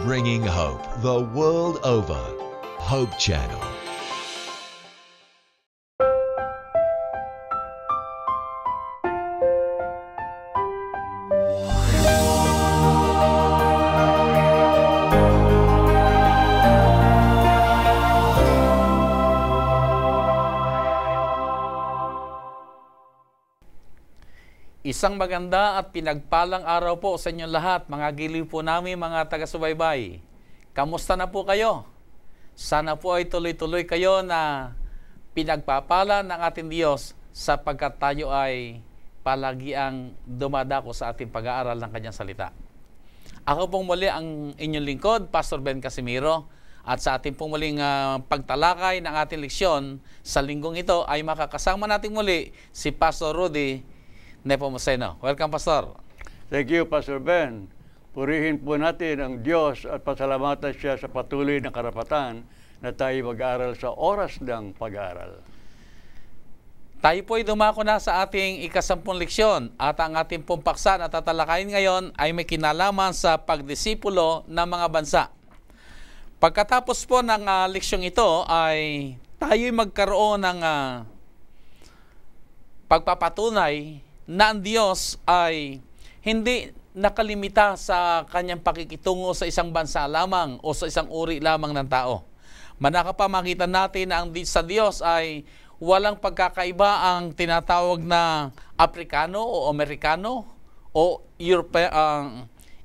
bringing hope the world over. Hope Channel. Isang maganda at pinagpalang araw po sa inyong lahat, mga giliw po namin, mga taga-subaybay. Kamusta na po kayo? Sana po ay tuloy-tuloy kayo na pinagpapala ng ating Diyos sapagkat tayo ay palagi ang dumadako sa ating pag-aaral ng Kanyang salita. Ako pong muli ang inyong lingkod, Pastor Ben Casimiro, at sa ating pong muling pagtalakay ng ating leksyon sa linggong ito ay makakasama natin muli si Pastor Rudy Nepomuceno. Welcome, Pastor. Thank you, Pastor Ben. Purihin po natin ang Diyos at pasalamatan siya sa patuloy na karapatan na tayo mag-aaral sa oras ng pag-aaral. Tayo po ay dumako na sa ating ikasampung leksyon at ang ating pong paksa na tatalakayin ngayon ay may kinalaman sa pagdisipulo ng mga bansa. Pagkatapos po ng leksyong ito ay tayo ay magkaroon ng pagpapatunay na ang Diyos ay hindi nakalimita sa kanyang pakikitungo sa isang bansa lamang o sa isang uri lamang ng tao. Manaka pa makita natin na ang sa Diyos ay walang pagkakaiba ang tinatawag na Aprikano o Amerikano o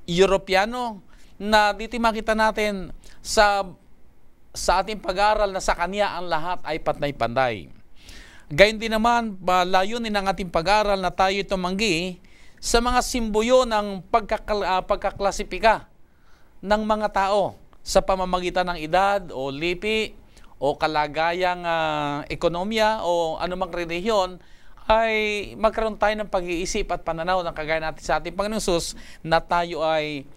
Europeano, na dito makita natin sa ating pag-aaral na sa Kanya ang lahat ay patnay-panday. Gayon din naman, layunin ng ating pag-aaral na tayo tumanggi sa mga simboyo ng pagkaklasipika ng mga tao sa pamamagitan ng edad o lipi o kalagayang ekonomiya o anumang relihiyon, ay magkaroon tayo ng pag-iisip at pananaw ng kagaya natin sa ating Panginoong Hesus na tayo ay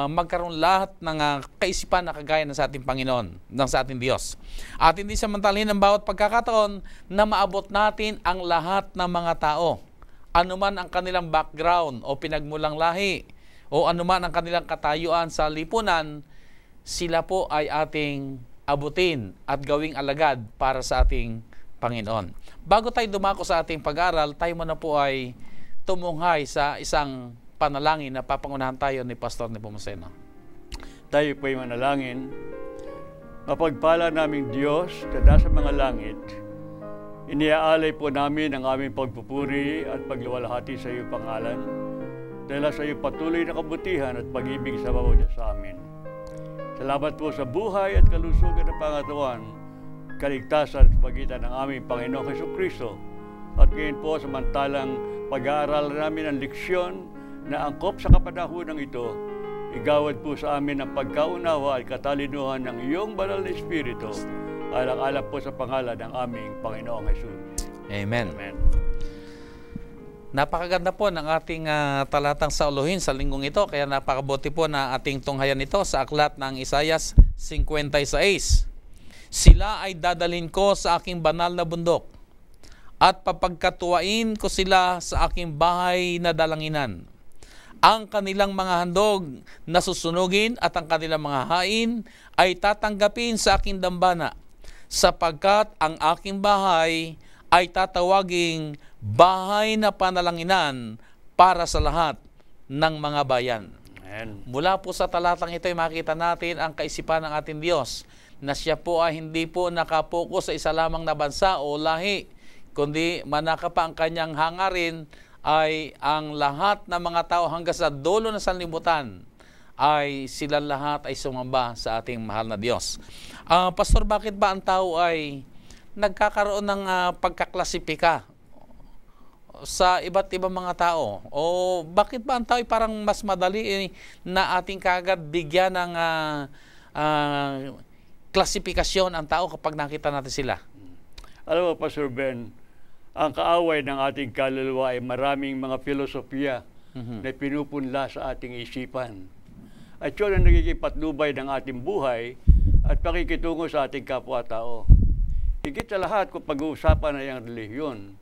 magkaroon lahat ng kaisipan na kagaya ng sa ating Panginoon, ng sa ating Diyos. At hindi samantalahin ang bawat pagkakataon na maabot natin ang lahat ng mga tao. Anuman ang kanilang background o pinagmulang lahi o anuman ang kanilang katayuan sa lipunan, sila po ay ating abutin at gawing alagad para sa ating Panginoon. Bago tayo dumako sa ating pag-aaral, tayo muna po ay tumunghay sa isang panalangin na papangunahan tayo ni Pastor Nepomuceno. Tayo po'y manalangin. Mapagpala naming Diyos na nasa mga langit, iniaalay po namin ang aming pagpupuri at pagluwalhati sa iyong pangalan dahil sa iyong patuloy na kabutihan at pag-ibig sa bawat isa sa amin. Salamat po sa buhay at kalusugan ng pangatawan, kaligtasan sa pagitan ng aming Panginoong Hesukristo, at ngayon po samantalang pag-aaral namin ang leksyon na angkop sa kapanahonang ito, igawad po sa amin ang pagkaunawa at katalinuhan ng iyong banal na Espiritu, alang-alang po sa pangalan ng aming Panginoong Hesus. Amen. Amen. Napakaganda po ng ating talatang sauluhin sa linggong ito, kaya napakabuti po na ating tunghayan ito sa aklat ng Isayas 56. Sila ay dadalhin ko sa aking banal na bundok at papagkatuwain ko sila sa aking bahay na dalanginan. Ang kanilang mga handog na susunugin at ang kanilang mga hain ay tatanggapin sa aking dambana, sapagkat ang aking bahay ay tatawaging bahay na panalanginan para sa lahat ng mga bayan. Amen. Mula po sa talatang ito ay makita natin ang kaisipan ng ating Diyos na siya po ay hindi po nakapokus sa isa lamang na bansa o lahi, kundi manaka pa ang kanyang hangarin ay ang lahat ng mga tao hanggang sa dulo ng sanlibutan ay sila lahat ay sumamba sa ating mahal na Diyos. Pastor, bakit ba ang tao ay nagkakaroon ng pagkaklasipika sa iba't ibang mga tao? O bakit ba ang tao ay parang mas madali na ating kagad bigyan ng klasifikasyon ang tao kapag nakita natin sila? Alam mo, Pastor Ben, ang kaaway ng ating kaluluwa ay maraming mga filosofiya na pinupunla sa ating isipan. At yun ang nagiging patnubay ng ating buhay at pakikitungo sa ating kapwa-tao. Higit sa lahat kung pag-uusapan ay ang relihiyon,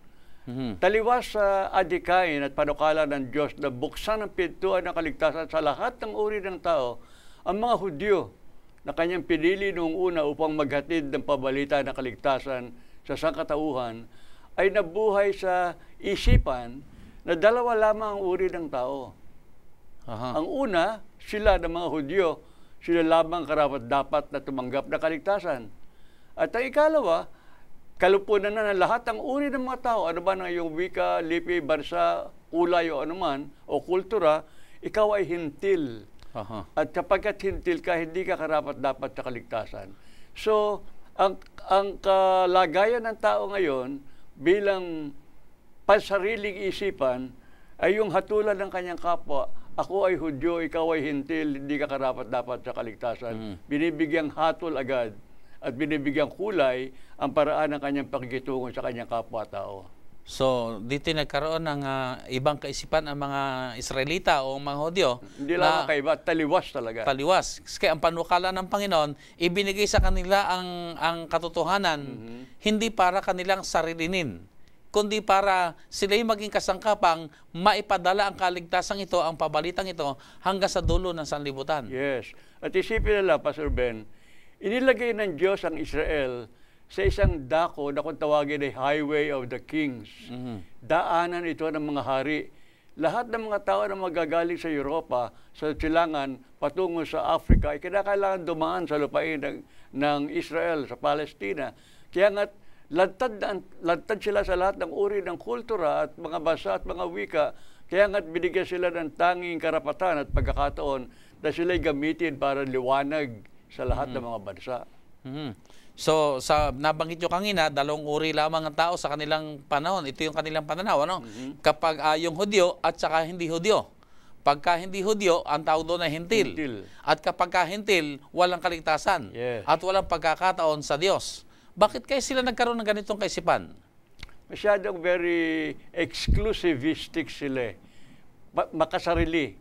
taliwas sa adikain at panukala ng Diyos na buksan ang pintuan ng kaligtasan sa lahat ng uri ng tao Ang mga Hudyo na kanyang pinili noong una upang maghatid ng pabalita ng kaligtasan sa sangkatauhan ay nabuhay sa isipan na dalawa lamang ang uri ng tao. Aha. Ang una, sila ng mga Hudyo, sila lamang karapat-dapat na tumanggap na kaligtasan. At ang ikalawa, kalupunan na ng lahat ng uri ng mga tao, ano ba na yung wika, lipi, bansa, kulay o anuman, o kultura, ikaw ay hintil. Aha. At kapag hintil ka, hindi ka karapat-dapat sa kaligtasan. So, ang kalagayan ng tao ngayon bilang pansariling isipan ay yung hatulan ng kanyang kapwa. Ako ay Hudyo, ikaw ay hintil, hindi ka karapat-dapat sa kaligtasan. Binibigyang hatol agad at binibigyang kulay ang paraan ng kanyang pakikitungo sa kanyang kapwa-tao. So, dito nagkaroon ng ibang kaisipan ang mga Israelita o mga Hudyo. Hindi lang kaiba, taliwas talaga. Taliwas. Kaya ang panukala ng Panginoon, ibinigay sa kanila ang katotohanan, hindi para kanilang sarilinin, kundi para sila yung maging kasangkapang maipadala ang kaligtasan ito, ang pabalitang ito, hanggang sa dulo ng sanlibutan. Yes. At isipin nila, Pastor Ben, inilagay ng Diyos ang Israel sa isang dako na kung tawagin ay Highway of the Kings. Daanan ito ng mga hari. Lahat ng mga tao na magagaling sa Europa, sa silangan, patungo sa Africa, ay kinakailangan dumaan sa lupain ng Israel, sa Palestina. Kaya nga't lantad sila sa lahat ng uri ng kultura at mga basa at mga wika. Kaya nga't binigyan sila ng tanging karapatan at pagkakataon na sila'y gamitin para liwanag sa lahat ng mga bansa. So, nabanggit nyo kanina, dalawang uri lamang ang tao sa kanilang panahon. Ito yung kanilang pananaw, ano? Kapag yung Hudyo at saka hindi Hudyo. Pagka hindi Hudyo, ang tawag doon ay hintil. At kapag hintil, walang kaligtasan. Yes. At walang pagkakataon sa Diyos. Bakit kaya sila nagkaroon ng ganitong kaisipan? Masyadong very exclusivistic sila. Makasarili,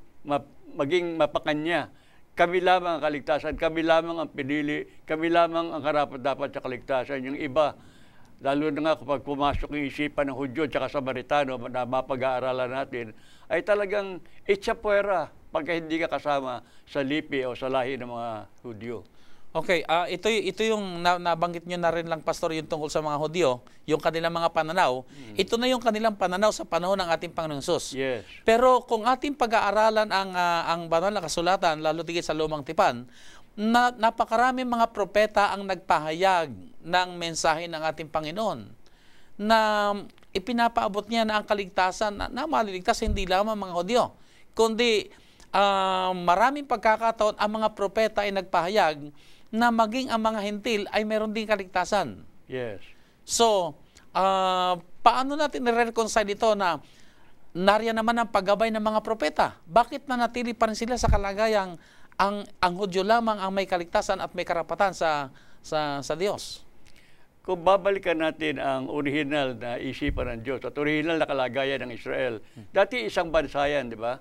maging mapakanya. Kami lamang ang kaligtasan, kami lamang ang pinili, kami lamang ang karapat-dapat sa kaligtasan. Yung iba, lalo na nga kapag pumasok yung isipan ng Hudyo at Samaritano na mapag-aaralan natin, ay talagang itsapuera pagka hindi ka kasama sa lipi o sa lahi ng mga Hudyo. Okay, ito yung nabanggit nyo na rin lang, Pastor, yung tungkol sa mga Hudyo, yung kanilang mga pananaw. Ito na yung kanilang pananaw sa panahon ng ating Panginoong Hesus. Yes. Pero kung ating pag-aaralan ang banal na kasulatan, lalo tigit sa Lumang Tipan, napakaraming mga propeta ang nagpahayag ng mensahe ng ating Panginoon na ipinapaabot niya na ang kaligtasan na maliligtas hindi lamang mga Hudyo, kundi maraming pagkakataon ang mga propeta ay nagpahayag na maging ang mga hintil ay meron din kaligtasan. Yes. So, paano natin nire-reconcile ito na nariyan naman ang paggabay ng mga propeta? Bakit nanatili pa rin sila sa kalagayang ang Hudyo lamang ang may kaligtasan at may karapatan sa Diyos? Kung babalikan natin ang original na isipan ng Diyos at original na kalagayan ng Israel, dati isang bansa yan, di ba?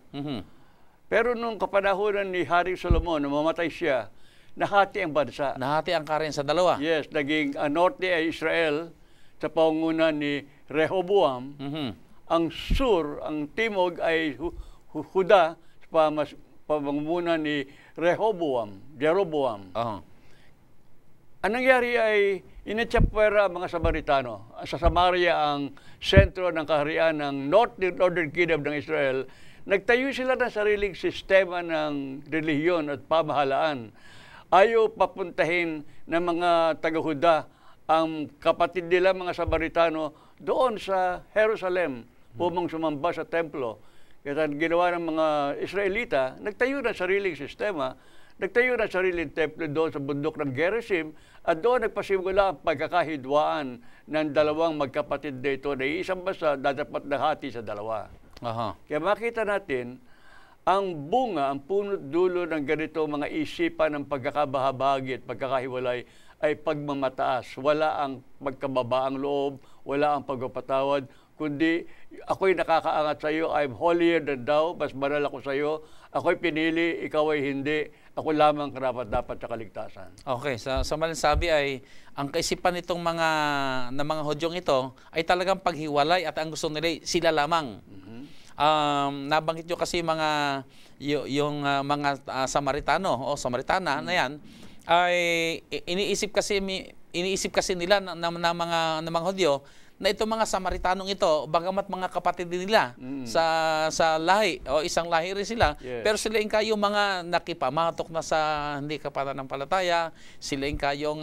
Pero nung kapanahonan ni Haring Solomon, nung mamatay siya, nahati ang bansa. Nahati ang Karen sa dalawa. Yes, naging norte ay Israel sa pangunan ni Rehoboam. Ang sur, ang timog ay Huda sa pamumunan ni Jeroboam. Ang nangyari ay inatsapuera ang mga Samaritano. Sa Samaria ang sentro ng kaharian ng Northern Kingdom ng Israel. Nagtayo sila ng sariling sistema ng relihiyon at pamahalaan. Ayaw papuntahin ng mga taga-Huda ang kapatid nila mga Samaritano doon sa Jerusalem upang sumamba sa templo. Kaya ginawa ng mga Israelita, nagtayo ng sariling sistema, nagtayo ng sariling templo doon sa bundok ng Gerizim at doon nagpasimula ang pagkakahidwaan ng dalawang magkapatid na ito na isang bansa dapat nahati sa dalawa. Kaya makita natin ang bunga, ang punot dulo ng ganito mga isipan ng pagkakabahabagi at pagkakahiwalay ay pagmamataas. Wala ang pagkababaang loob, wala ang pagpapatawad, kundi ako'y nakakaangat sa iyo, I'm holier than thou, mas banal ako sa iyo, ako'y pinili, ikaw ay hindi, ako lamang karapat-dapat sa kaligtasan. Okay, sa maling sabi ay ang kaisipan nitong mga Hudyong ito ay talagang paghiwalay at ang gusto nila sila lamang. Nabanggit nyo kasi yung mga Samaritano o Samaritana na yan ay iniisip kasi nila na mga Hudyo na itong mga Samaritanong ito, bagamat mga kapatid din nila sa lahi, o isang lahi rin sila, pero sila yung kayong mga nakipamatok na sa hindi kapanampalataya, sila yung kayong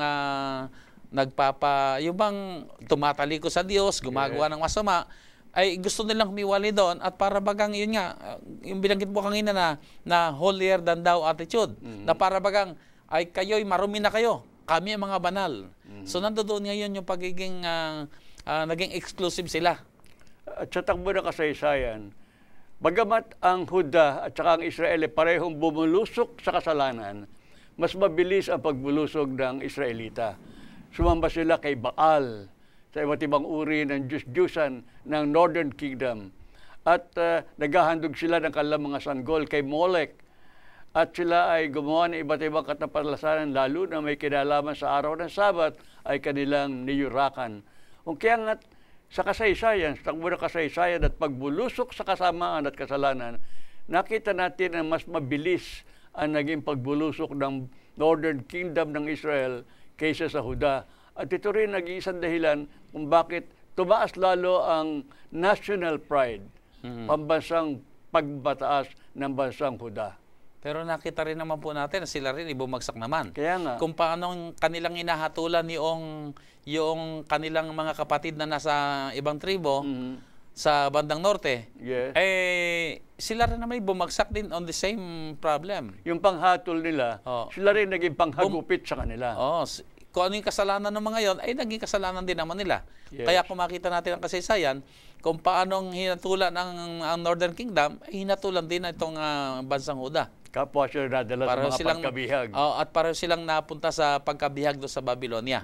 yung bang tumataliko sa Diyos, gumagawa ng masama, ay gusto nilang humiwalay doon at para bagang yun nga, yung binanggit mo kanina na holier than thou attitude, na para bagang ay kayo'y marumi na kayo, kami ang mga banal. So nandoon ngayon yung pagiging naging exclusive sila. At sa takbo ng kasaysayan, bagamat ang Huda at saka ang Israel ay parehong bumulusok sa kasalanan, mas mabilis ang pagbulusog ng Israelita. Sumamba sila kay Baal, sa iba't ibang uri ng Diyos-Diyusan ng Northern Kingdom. At naghahandog sila ng kanilang mga sanggol kay Molech. At sila ay gumawa ng iba't ibang katapalasanan, lalo na may kinalaman sa araw ng Sabat ay kanilang niyurakan. Kaya nga sa kasaysayan, sa takbo ng kasaysayan at pagbulusok sa kasamaan at kasalanan, nakita natin na mas mabilis ang naging pagbulusok ng Northern Kingdom ng Israel kaysa sa Huda. At ito rin nag-iisang dahilan kung bakit tumaas lalo ang national pride, pambansang pagbataas ng bansang Huda. Pero nakita rin naman po natin na sila rin ibumagsak naman. Kaya nga. Kung paano kanilang inahatulan yung kanilang mga kapatid na nasa ibang tribo sa bandang norte, sila rin naman bumagsak din on the same problem. Yung panghatol nila, sila rin naging panghagupit sa kanila. Kung ano yung kasalanan ng mga yon, ay naging kasalanan din naman nila. Kaya kung makita natin ang kasaysayan, kung paanong hinatulan ang Northern Kingdom, ay hinatulan din na itong bansang Huda. Kapwa sila nadala sa mga pagkabihag. At pareho silang napunta sa pagkabihag doon sa Babylonia.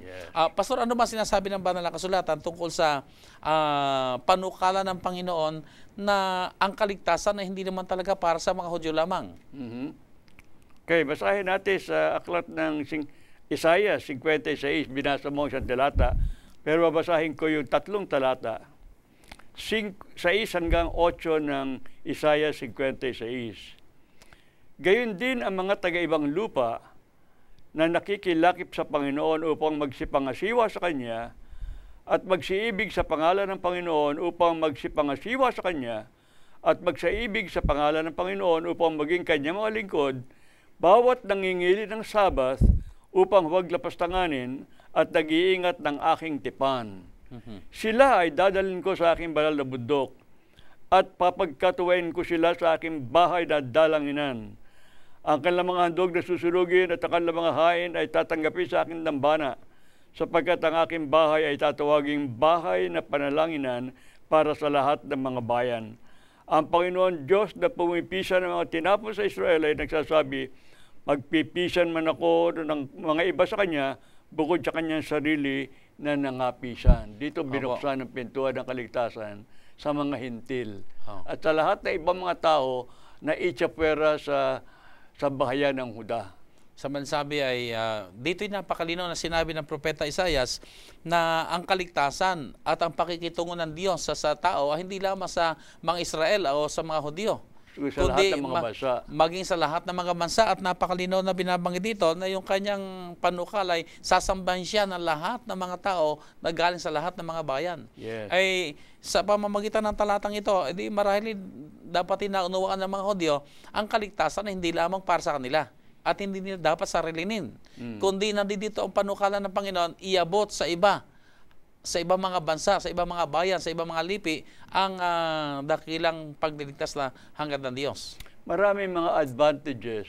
Pastor, ano ba sinasabi ng banal na kasulatan tungkol sa panukala ng Panginoon na ang kaligtasan na hindi naman talaga para sa mga Hudyo lamang? Okay, basahin natin sa aklat ng Isaiah 56, binasa mo isang talata, pero babasahin ko yung 3 talata. 6 hanggang 8 ng Isaiah 56. Gayon din ang mga taga-ibang lupa na nakikilakip sa Panginoon upang magsipangasiwa sa Kanya at magsiibig sa pangalan ng Panginoon upang magsipangasiwa sa Kanya at magsaibig sa pangalan ng Panginoon upang maging Kanyang mga lingkod, bawat nangingili ng Sabath upang huwag lapastanganin at nag-iingat ng aking tipan. Sila ay dadalhin ko sa aking banal na bundok at papagkatuwain ko sila sa aking bahay na dalanginan. Ang kanilang mga handog na susunugin at ang kanilang mga hain ay tatanggapin sa aking dambana, sapagkat ang aking bahay ay tatawaging bahay na panalanginan para sa lahat ng mga bayan. Ang Panginoon Diyos na pumipisan ng mga tinapon sa Israel ay nagsasabi, magpipisan man ako ng mga iba sa Kanya, bukod sa Kanyang sarili na nangapisan. Dito binuksan ang pintuan ng kaligtasan sa mga hintil. At sa lahat na ibang mga tao na itsapwera sa bahayan ng Huda. Sa mansabi ay dito'y napakalinaw na sinabi ng Propeta Isaias na ang kaligtasan at ang pakikitungo ng Diyos sa tao ay hindi lamang sa mga Israel o sa mga Hudyo. Sa lahat ng mga bansa. Maging sa lahat ng mga bansa, at napakalinaw na binabanggit dito na yung kanyang panukal ay sasambahin siya ng lahat ng mga tao na galing sa lahat ng mga bayan. Ay sa pamamagitan ng talatang ito, edi marahil dapat inaunawaan ng mga Hudyo ang kaligtasan na hindi lamang para sa kanila at hindi nila dapat sarilinin. Kundi nandito ang panukala ng Panginoon, iabot sa iba, sa ibang mga bansa, sa ibang mga bayan, sa ibang mga lipi, ang dakilang pagliligtas na hangad ng Diyos. Maraming mga advantages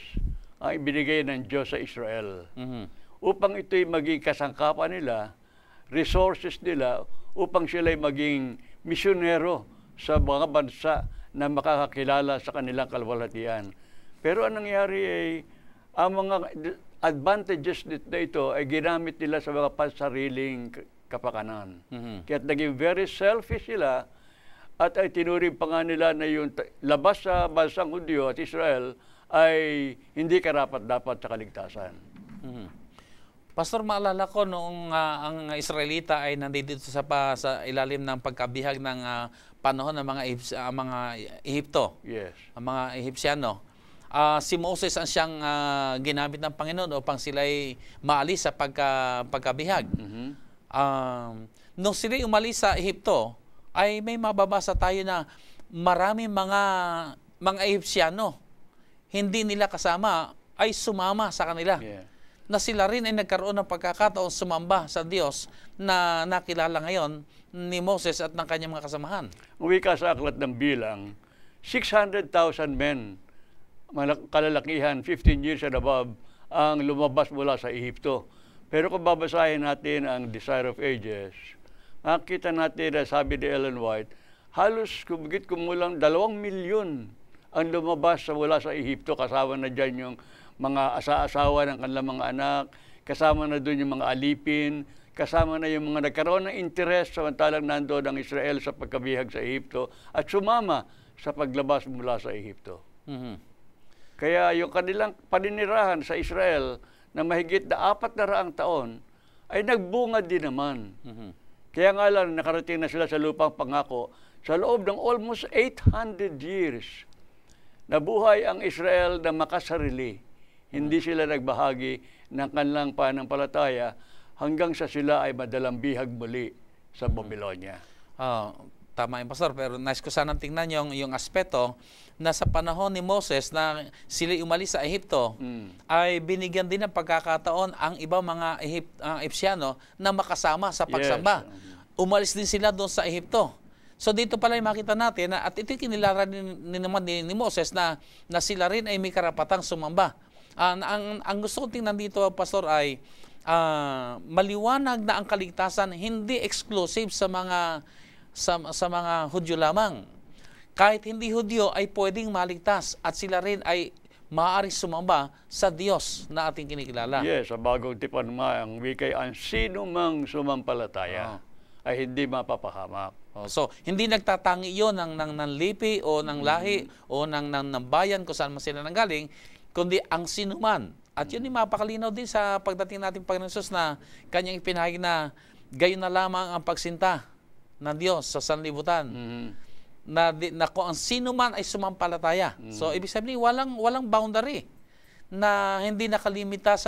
ang ibinigay ng Diyos sa Israel. Upang ito'y maging kasangkapan nila, resources nila, upang sila'y maging misyonero sa mga bansa na makakakilala sa kanilang kalwalhatian. Pero anong nangyari ay, ang mga advantages na ito ay ginamit nila sa mga pansariling kapakanan. Kaya naging very selfish sila at ay tinuring pa nga nila na yung labas sa bansang Hudyo at Israel ay hindi karapat-dapat sa kaligtasan. Pastor, maalala ko noong ang Israelita ay nandito sa ilalim ng pagkabihag ng panahon ng mga Ehipto, ang mga Ehipsyano. si Moses ang siyang ginamit ng Panginoon upang sila'y maalis sa pagkabihag. Nung sila'y umalis sa Ehipto, ay may mababasa tayo na marami mga Ehipsyano, hindi nila kasama, ay sumama sa kanila. Yeah. Na sila rin ay nagkaroon ng pagkakataon sumamba sa Diyos na nakilala ngayon ni Moses at ng kanyang mga kasamahan. Uwi ka sa aklat ng bilang, 600,000 men, kalalakihan, 15 years and above, ang lumabas mula sa Ehipto. Pero kung babasahin natin ang Desire of Ages, makikita natin na sabi ni Ellen White, halos kumulang 2 milyon ang lumabas mula sa Ehipto, kasama na dyan yung mga asa-asawa ng kanilang mga anak, kasama na doon yung mga alipin, kasama na yung mga nagkaroon ng interest samantalang nandoon ang Israel sa pagkabihag sa Ehipto at sumama sa paglabas mula sa Ehipto. Kaya yung kanilang paninirahan sa Israel na mahigit na 400 taon ay nagbunga din naman. Kaya nga lang nakarating na sila sa lupang pangako sa loob ng almost 800 years. Nabuhay ang Israel na makasarili. Hindi sila nagbahagi ng kanilang pananampalataya hanggang sa sila ay madalang bihag muli sa Babylonia. Tama yung Pastor, pero nice ko sanang tingnan yung aspeto na sa panahon ni Moses na sila umalis sa Ehipto, ay binigyan din ng pagkakataon ang ibang mga Ehipsyano na makasama sa pagsamba. Yes. Umalis din sila doon sa Ehipto. So dito pala yung makita natin, at ito kinilaran naman ni Moses na sila rin ay may karapatang sumamba. Ang gusto kong tingnan dito, Pastor, ay maliwanag na ang kaligtasan hindi exclusive sa mga Hudyo lamang. Kahit hindi Hudyo ay pwedeng maligtas at sila rin ay maaaring sumamba sa Diyos na ating kinikilala. Yes, sa bagong tipan ang wikay, ang sino mang sumampalataya ay hindi mapapahamak. So, hindi nagtatangi yun ng lipi o ng lahi o ng bayan kung saan man sila nanggaling, kundi ang sinuman. At yun yung mapakalinaw din sa pagdating natin Panginoon Jesus na kanyang ipinahagi na gayon na lamang ang pagsinta ng Diyos sa sanlibutan. Na kung ang sino man ay sumampalataya. So, ibig sabihin, walang boundary na hindi nakalimita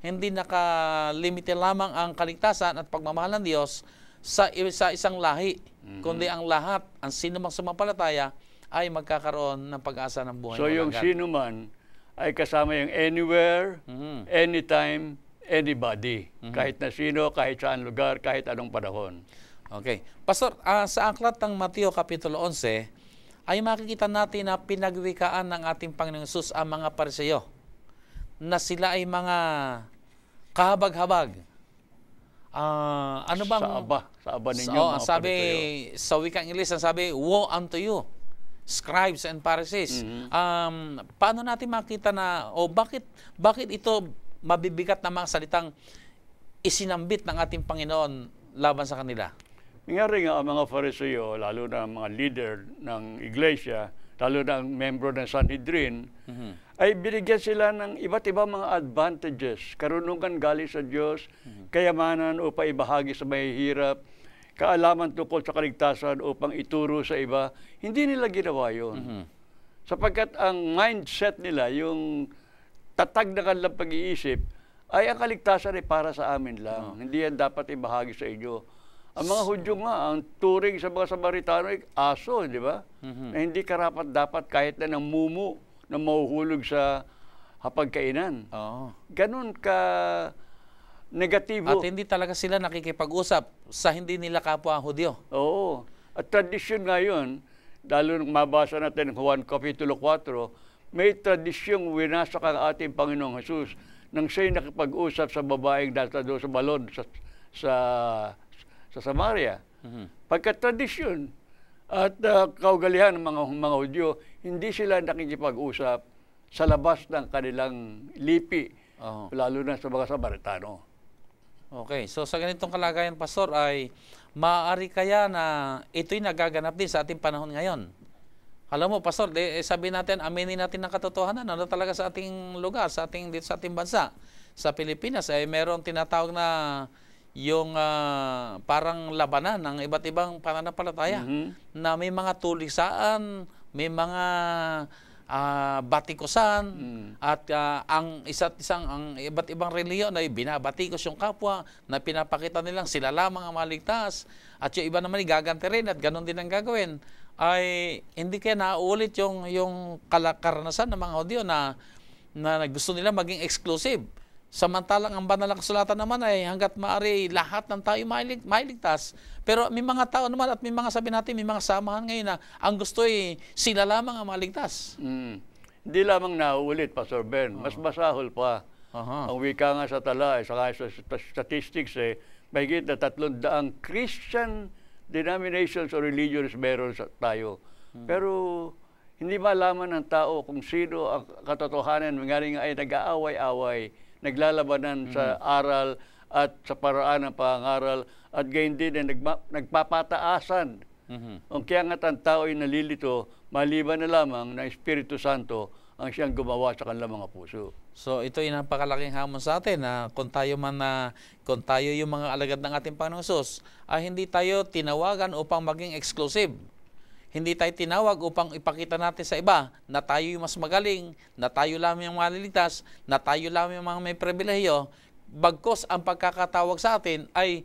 hindi nakalimite lamang ang kaligtasan at pagmamahal ng Diyos sa isang lahi. Kundi ang lahat, ang sino mang sumampalataya ay magkakaroon ng pag-asa ng buhay. So, yung sino man ay kasama yung anywhere, anytime, anybody. Kahit na sino, kahit saan lugar, kahit anong panahon. Okay. Pastor, sa aklat ng Mateo Kapitulo 11, ay makikita natin na pinagwikaan ng ating Panginoong Hesus ang mga Pariseyo na sila ay mga kahabag-habag. Ano bang... Sa aba ninyo, mga sabi, Pariseyo. sa wikang Ingles, sabi, woe unto you, scribes and Pharisees. Paano natin makita na, bakit ito mabibigat na mga salitang isinambit ng ating Panginoon laban sa kanila? Nangyari nga ang mga Fariseo, lalo na ang mga leader ng iglesia, lalo na ang membro ng Sanhedrin, ay binigyan sila ng iba't ibang mga advantages, karunungan galing sa Diyos, kayamanan upang ibahagi sa mahihirap, kaalaman tungkol sa kaligtasan upang ituro sa iba. Hindi nila ginawa yun. Sapagkat ang mindset nila, yung tatag na kanilang pag-iisip, ay ang kaligtasan ay para sa amin lang. Hindi yan dapat ibahagi sa inyo. Ang mga Hudyo nga, ang turing sa mga Samaritano ay aso, di ba? Na hindi karapat dapat kahit na ng mumu na mahuhulog sa hapagkainan. Ganun ka negatibo. At hindi talaga sila nakikipag-usap sa hindi nila kapwa Hudyo. Oo. At tradisyon nga yun, lalo nung mabasa natin ng Juan Kapitulo 4, may tradisyong winasak ang ating Panginoong Jesus nang siya'y nakipag-usap sa babaeng data doon sa balon sa Samaria. Pagka-tradisyon at kaugalian ng mga Hudyo, hindi sila nakikipag-usap sa labas ng kanilang lipi, lalo na sa mga Samaritano. Okay, so sa ganitong kalagayan, Pastor, ay maaari kaya na ito'y nagaganap din sa ating panahon ngayon. Alam mo, Pastor, sabi natin, aminin natin ng katotohanan, ano talaga sa ating lugar, dito sa ating bansa. Sa Pilipinas, ay merong tinatawag na yung parang labanan ng iba't ibang pananampalataya na may mga tulisaan, may mga batikusan at ang ang iba't ibang reliyon ay binabatikos yung kapwa na pinapakita nilang sila lamang ang maligtas at yung iba naman ay gaganti rin at ganun din ang gagawin, ay hindi kaya nauulit yung karanasan ng mga Hudyo na gusto nila maging exclusive. Samantalang ang banal na kasulatan naman ay hanggat maaari lahat ng tao mailigtas. Pero may mga tao naman at may mga sabi natin, may mga samahan ngayon na ang gusto ay sila lamang ang maligtas. Hindi lamang nauulit, Pastor Ben. Mas masahol pa. Ang wika nga sa tala, saka sa statistics, mahigit na 300 Christian denominations or religions meron tayo. Pero hindi malaman ng tao kung sino ang katotohanan. Ngayon nga ay nag-aaway-away, naglalabanan sa aral at sa paraan ng pangaral at gayon din ay nagpapataasan. Kaya nga ang tao ay nalilito, maliban na lamang na Espiritu Santo ang siyang gumawa sa kanilang mga puso. So ito ay napakalaking hamon sa atin na kung tayo yung mga alagad ng ating Panginoong Hesus, ay hindi tayo tinawagan upang maging exclusive. Hindi tayo tinawag upang ipakita natin sa iba na tayo yung mas magaling, na tayo lamang yung maliligtas, na tayo lamang yung mga may pribilehiyo. Bagkus ang pagkakatawag sa atin ay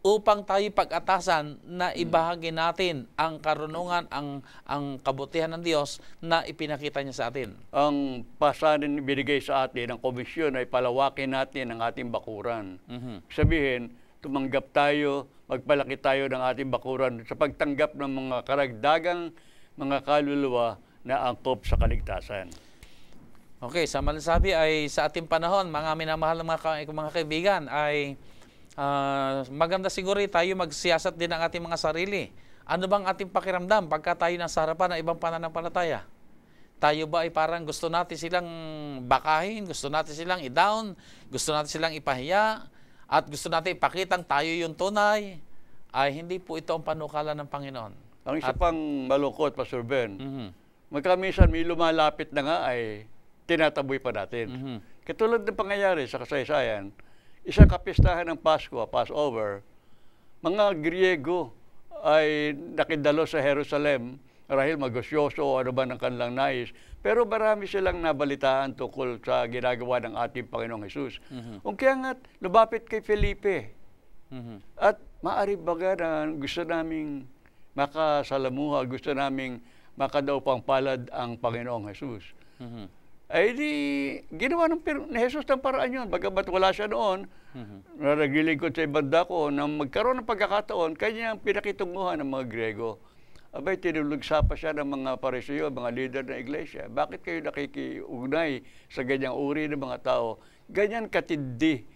upang tayo pag-atasan na ibahagi natin ang karunungan, ang kabutihan ng Diyos na ipinakita niya sa atin. Ang pasanin binigay sa atin, ang komisyon ay palawakin natin ang ating bakuran. Sabihin, tumanggap tayo, magpalaki tayo ng ating bakuran sa pagtanggap ng mga karagdagang mga kaluluwa na angkop sa kaligtasan. Okay, sa masasabi ay sa ating panahon, mga minamahal ng mga kaibigan, ay maganda siguro tayo magsiyasat din ang ating mga sarili. Ano bang ating pakiramdam pagka tayo nasa harapan ng ibang pananampalataya? Tayo ba ay parang gusto natin silang bakahin, gusto natin silang i-down, gusto natin silang ipahiya, at gusto natin ipakitang tayo yung tunay? Ay hindi po ito ang panukala ng Panginoon. Ang isa pang malungkot, Pastor Ben, magkamisan may lumalapit na nga ay tinataboy pa natin. Katulad ng pangyayari sa kasaysayan, isang kapistahan ng Pasko, Passover, mga Griego ay nakidalo sa Jerusalem marahil magosyoso o ano ba ng kanilang nais. Pero marami silang nabalitaan tungkol sa ginagawa ng ating Panginoong Hesus. Kaya nga, lumapit kay Felipe. At maaari baga na gusto naming makasalamuha, gusto naming makadaupang palad ang Panginoong Hesus. Ay di, ginawa ni Jesus ng paraan yun. Bagamat wala siya noon, naglilingkod sa ibang dako, na magkaroon ng pagkakataon, kanyang pinakitunguhan ng mga Griego. Abay, tinulugsa pa siya ng mga Pariseo, mga leader ng iglesia. Bakit kayo nakikiugnay sa ganyang uri ng mga tao? Ganyan katindi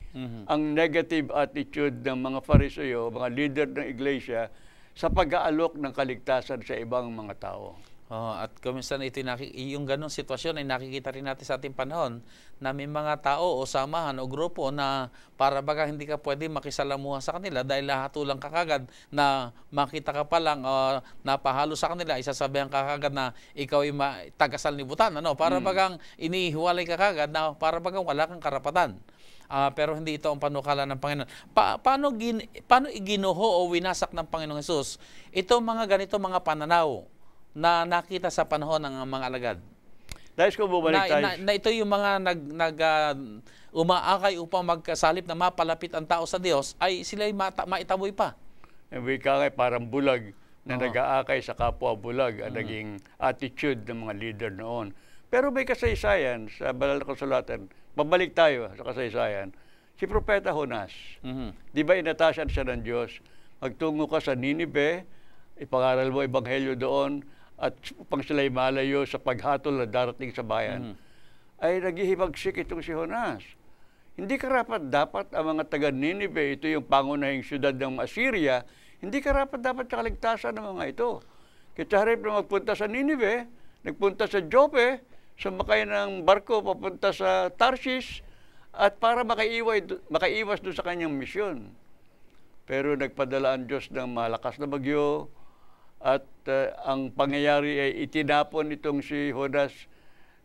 ang negative attitude ng mga Pariseo, mga leader ng iglesia, sa pag-aalok ng kaligtasan sa ibang mga tao. At kuminsan ito yung ganong sitwasyon ay nakikita rin natin sa ating panahon na may mga tao o samahan o grupo na para baga hindi ka pwede makisalamuha sa kanila dahil lahatulang ka kagad na makita ka pa lang napahalo sa kanila, isasabihan ka kagad na ikaw ay taga-sanlibutan. Para bagang inihiwalay ka kagad na para bagang wala kang karapatan. Pero hindi ito ang panukala ng Panginoon. Paano iginuho o winasak ng Panginoong Hesus ito mga ganito mga pananaw na nakita sa panahon ng mga alagad? Dahil ko bumalik tayo. Na ito yung mga umaakay upang magkasalip na mapalapit ang tao sa Diyos, ay sila'y maitaboy pa. Yung wika ay parang bulag na nag-aakay sa kapwa bulag ang naging attitude ng mga leader noon. Pero may kasaysayan sa banal na kasulatan. Babalik tayo sa kasaysayan. Si Propeta Jonas, di ba inatasan siya ng Diyos? Magtungo ka sa Ninive, ipangaral mo ebanghelyo doon, at upang sila'y malayo sa paghatol na darating sa bayan, ay naghihimagsik itong si Jonas. Hindi karapat-dapat ang mga taga-Ninive, ito yung pangunahing syudad ng Assyria, hindi karapat-dapat sa kaligtasan ng mga ito. Kitsaharip na magpunta sa Ninive, nagpunta sa Joppe, sumakay ng barko papunta sa Tarshish, at para makaiwas doon sa kanyang misyon. Pero nagpadala ang Diyos ng malakas na bagyo, at ang pangyayari ay itinapon itong si Jonas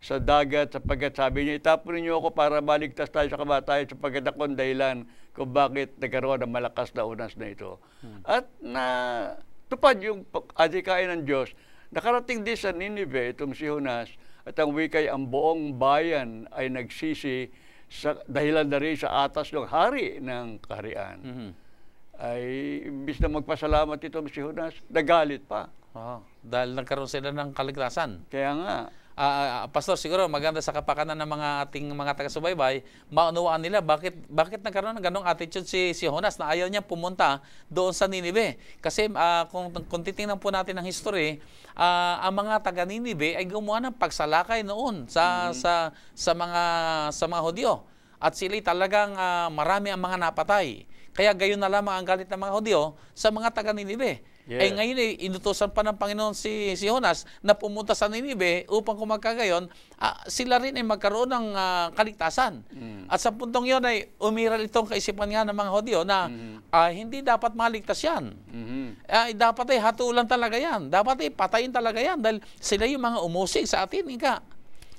sa dagat sapagkat sabi niya, itapon niyo ako para maligtas tayo sa kamatayan sapagkat ako ang dahilan kung bakit nagkaroon ng malakas na unas na ito. At tupad yung adhikain ng Diyos, nakarating din sa Ninive itong si Jonas at ang wika'y ang buong bayan ay nagsisi sa dahilan na rin sa atas ng hari ng kaharian. Ay imbis na magpasalamat itong si Jonas, nagalit pa. Dahil nagkaroon sila ng kaligtasan. Kaya nga, Pastor, siguro maganda sa kapakanan ng mga ating mga taga-subaybay, maunawaan nila bakit nagkaroon ng ganong attitude si Jonas na ayaw niya pumunta doon sa Ninive. Kasi kung titingnan po natin ang history, ang mga taga Ninive ay gumawa ng pagsalakay noon sa mga Hudyo. At sila talagang marami ang mga napatay. Kaya gayon na lamang ang galit ng mga Hudyo sa mga taga Ninive. Yeah. Ngayon inutusan pa ng Panginoon si Jonas na pumunta sa Ninive upang kung magkagayon, sila rin ay magkaroon ng kaligtasan. At sa puntong yun ay umiral itong kaisipan nga ng mga Hudyo na hindi dapat maligtas yan. Dapat ay hatulan talaga yan. Dapat ay patayin talaga yan dahil sila yung mga umusig sa atin.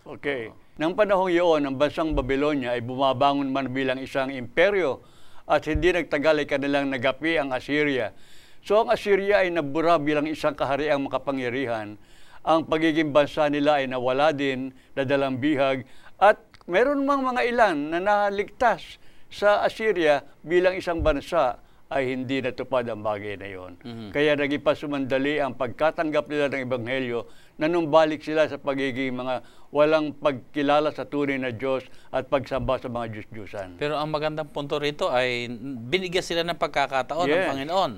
Okay. Nang panahong iyon, ang bansang Babylonia ay bumabangon man bilang isang imperyo at hindi nagtagal ay kanilang nagapi ang Assyria. So ang Assyria ay nabura bilang isang kahariang makapangyarihan. Ang pagiging bansa nila ay nawala din, nadalang bihag, at meron mang mga ilan na naligtas sa Assyria bilang isang bansa ay hindi natupad ang bagay na yon. Kaya naging pasumandali ang pagkatanggap nila ng Ebanghelyo na numbalik sila sa pagiging mga walang pagkilala sa tunay na Diyos at pagsamba sa mga Diyos-Diyusan. Pero ang magandang punto rito ay binigyan sila ng pagkakataon ng Panginoon.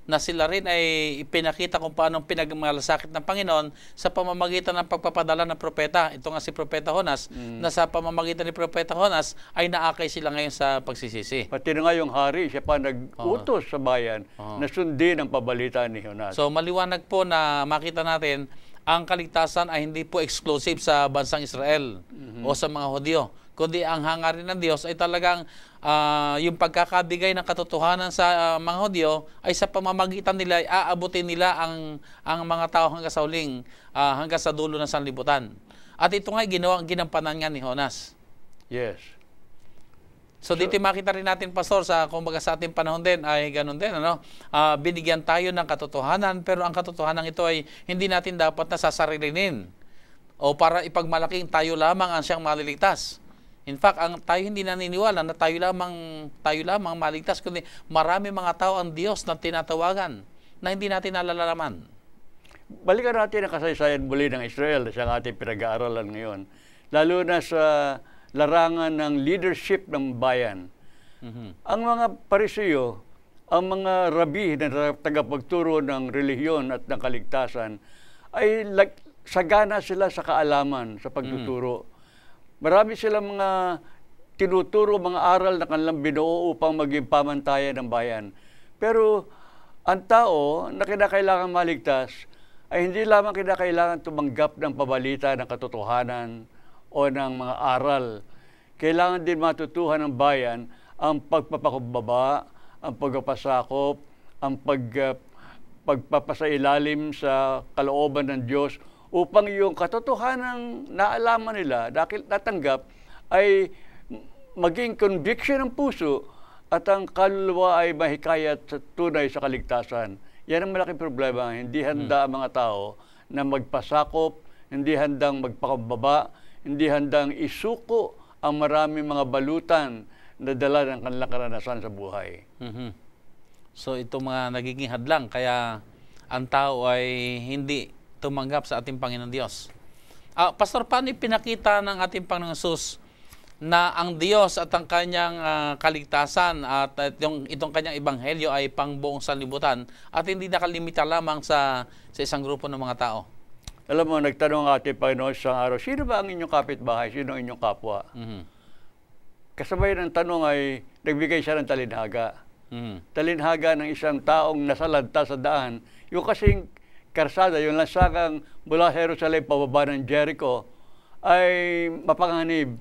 Na sila rin ay ipinakita kung paano pinagmalasakit ng Panginoon sa pamamagitan ng pagpapadala ng propeta. Ito nga si Propeta Jonas, na sa pamamagitan ni Propeta Jonas ay naakay sila ngayon sa pagsisisi. Pati na nga yung hari, siya pa nag-utos sa bayan na sundin ang pabalita ni Jonas. So maliwanag po na makita natin ang kaligtasan ay hindi po exclusive sa bansang Israel o sa mga Hudyo, kundi ang hangarin ng Diyos ay talagang yung pagkakabigay ng katotohanan sa mga Hudyo ay sa pamamagitan nila ay aabutin nila ang mga tao hanggang sa huling, hanggang sa dulo ng sanlibutan. At ito nga ginampanan nga ni Jonas. Yes. So dito makita rin natin, Pastor, kumbaga sa ating panahon din ay ganun din, binigyan tayo ng katotohanan, pero ang katotohanan ito ay hindi natin dapat nasasarilinin o para ipagmalaking tayo lamang ang siyang maliligtas. In fact, tayo hindi naniniwala na tayo lamang maligtas, kundi marami mga tao ang Diyos na tinatawagan na hindi natin nalalaman. Balikan natin ang kasaysayan muli ng Israel sa ating pinag-aaralan ngayon. Lalo na sa larangan ng leadership ng bayan. Ang mga Pariseo, ang mga rabi na tagapagturo ng relihiyon at ng kaligtasan, ay sagana sila sa kaalaman, sa pagtuturo. Marami silang mga tinuturo, mga aral na kanilang binuo upang maging pamantayan ng bayan. Pero ang tao na kinakailangan maligtas ay hindi lamang kinakailangan tumanggap ng pabalita ng katotohanan o ng mga aral. Kailangan din matutuhan ng bayan ang pagpapakumbaba, ang pagpapasakop, ang pagpapasailalim sa kalooban ng Diyos upang yung katotohanan naalaman nila, natanggap, ay maging conviction ng puso at ang kaluluwa ay mahikayat sa tunay sa kaligtasan. Yan ang malaking problema. Hindi handa ang mga tao na magpasakop, hindi handang magpakumbaba, hindi handang isuko ang maraming mga balutan na dala ng kanilang karanasan sa buhay. So ito mga nagiging hadlang, kaya ang tao ay hindi tumanggap sa ating Panginoon Diyos. Pastor, paano ipinakita ng ating Panginoon Jesus na ang Diyos at ang kanyang kaligtasan at itong kanyang ebanghelyo ay pangbuong sanlibutan at hindi nakalimita lamang sa isang grupo ng mga tao? Alam mo, nagtanong ang ating Panginoon sa araw, sino ba ang inyong kapitbahay? Sino ang inyong kapwa? Kasabay ng tanong ay nagbigay siya ng talinhaga. Talinhaga ng isang taong nasalanta sa daan. Yung kasing karsada, yung lansangang mula Jerusalem pababa ng Jericho ay mapanganib.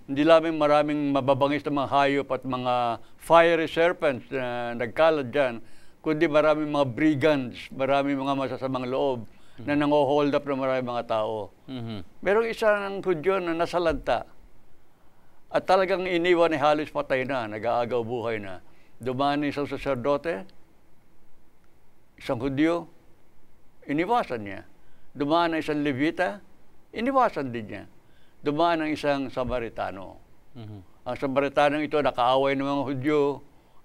Hindi lamang maraming mababangis na mga hayop at mga fiery serpents na nagkalat dyan, kundi maraming mga brigands, maraming mga masasamang loob na nang-hold up ng maraming mga tao. Merong isang Hudyo na nasalanta at talagang iniwan ni halos patay na, nag-aagaw buhay na. Dumaan isang saserdote, isang Hudyo, iniwasan niya. Dumaan na isang Levita, iniwasan din niya. Dumaan ang isang Samaritano. Ang Samaritanong ito nakaaway ng mga Hudyo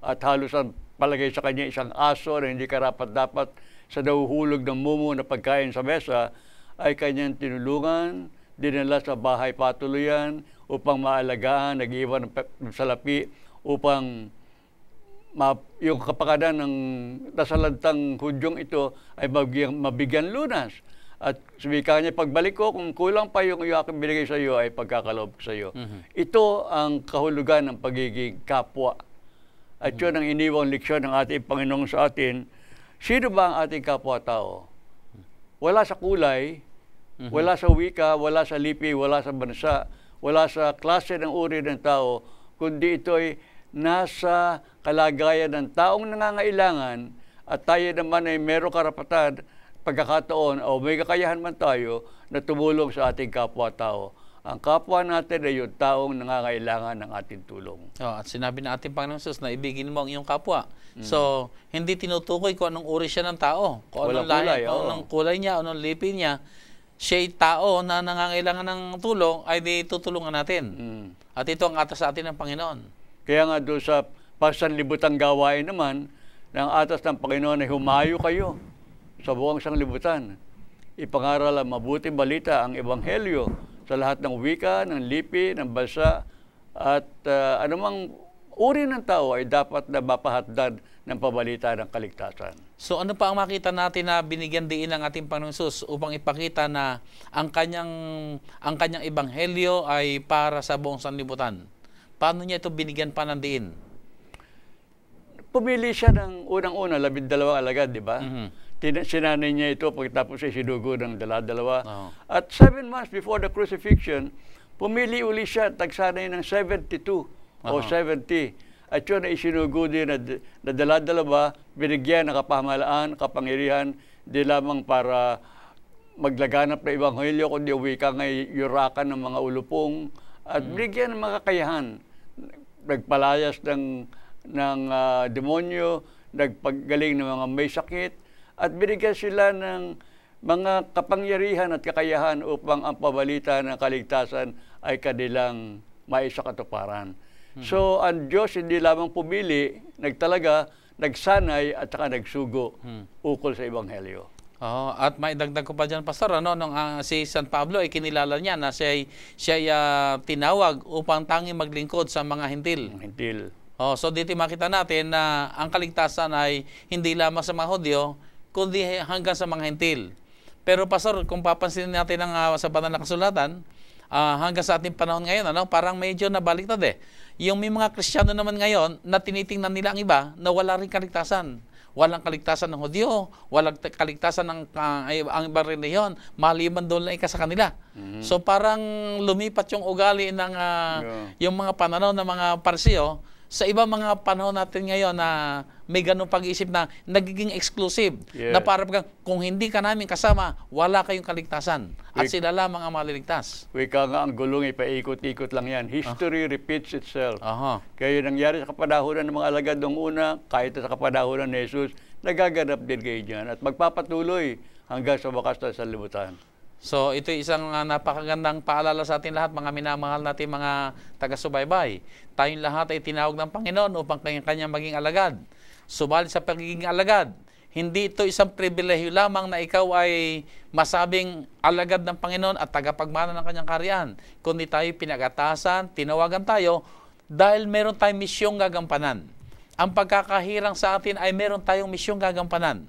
at halos ang palagay sa kanya isang aso na hindi karapat-dapat sa nahuhulog ng mumo na pagkain sa mesa, ay kanyang tinulungan, dinala sa bahay patuluyan upang maalagaan, nag-iwan ng salapi upang yung kapakanan ng nasalantang Hudyong ito ay mabigyan lunas. At sabi niya, pagbalik ko, kung kulang pa yung aking binigay sa iyo, ay pagkakaloob ko sa iyo. Ito ang kahulugan ng pagiging kapwa. At yun ang iniwang leksyon ng ating Panginoon sa atin. Sino ba ang ating kapwa-tao? Wala sa kulay, wala sa wika, wala sa lipi, wala sa bansa, wala sa klase ng uri ng tao, kundi ito ay nasa kalagayan ng taong nangangailangan at tayo naman ay merong karapatan, pagkakataon o may kakayahan man tayo na tumulong sa ating kapwa-tao. Ang kapwa natin ay yung taong nangangailangan ng ating tulong. At sinabi na ating Panginoon Jesus na ibigin mo ang iyong kapwa. So, hindi tinutukoy kung anong uri siya ng tao, kung anong lahi, kung anong kulay niya, anong lipi niya. Siya'y tao na nangangailangan ng tulong, ay di tutulungan natin. At ito ang atas sa atin ng Panginoon. Kaya nga doon sa pasanlibutang gawain naman, ng atas ng Panginoon ay humayo kayo sa buong sanglibutan. Ipangaral ang mabuting balita, ang Ebanghelyo, sa lahat ng wika, ng lipi, ng bansa, at anumang uri ng tao ay dapat na mapahatdan ng pabalita ng kaligtasan. So ano pa ang makita natin na binigyan diin ng ating Panginoon Jesus upang ipakita na ang kanyang Ebanghelyo ay para sa buong sanlibutan? Paano niya ito binigyan pa ng diin? Pumili siya ng unang-una, 12 alagad, di ba? Sinanay niya ito pagkatapos ay sinugo ng dalawa. At 7 months before the crucifixion, pumili uli siya, tagsanay ng 72 o 70. At yun ay sinugo din na dalawa, binigyan ng kapamahalaan, kapangyarihan, di lamang para maglaganap na Ebanghelyo, kundi wika ngay yurakan ng mga ulupong, at binigyan ng mga kakayahan. Nagpalayas ng demonyo, nagpagaling ng mga may sakit, at binigyan sila ng mga kapangyarihan at kakayahan upang ang pabalita ng kaligtasan ay kanilang maisakatuparan. So, ang Diyos hindi lamang pumili, nagtalaga, nagsanay at saka nagsugo ukol sa Ebanghelyo. At may dagdag ko pa dyan, Pastor, nung si San Pablo ay kinilala niya na siya tinawag upang tanging maglingkod sa mga hintil. Hintil. So dito makita natin na ang kaligtasan ay hindi lamang sa mga Hudyo, kundi hanggang sa mga hintil. Pero Pastor, kung papansinin natin sa banal na kasulatan, hanggang sa ating panahon ngayon, parang medyo nabaliktad eh. Yung may mga Kristiyano naman ngayon na tinitingnan nila ang iba na wala rin kaligtasan. Walang kaligtasan ng Hudyo, walang kaligtasan ng ang ibang relihiyon, maliban doon lang sa kanila. So parang lumipat yung ugali ng yung mga pananaw ng mga Parsiyo sa ibang mga panahon natin ngayon na may ganung pag-iisip na nagiging exclusive. Na parang kung hindi ka namin kasama, wala kayong kaligtasan. At sila lamang ang maliligtas. Wika nga ang gulong, paikot-ikot lang yan. History repeats itself. Kaya yung nangyari sa kapanahunan ng mga alagad noong una, kahit sa kapanahunan ni Jesus, nagaganap din kayo dyan. At magpapatuloy hanggang sa wakas na sanlibutan. So ito isang napakagandang paalala sa atin lahat, mga minamahal natin mga taga-subaybay. Tayong lahat ay tinawag ng Panginoon upang kanyang maging alagad. Subalit sa pagiging alagad, hindi ito isang pribilehyo lamang na ikaw ay masabing alagad ng Panginoon at tagapagmana ng kanyang kaharian. Kundi tayo pinag-atasan, tinawagan tayo dahil meron tayong misyong gagampanan. Ang pagkakahirang sa atin ay meron tayong misyong gagampanan.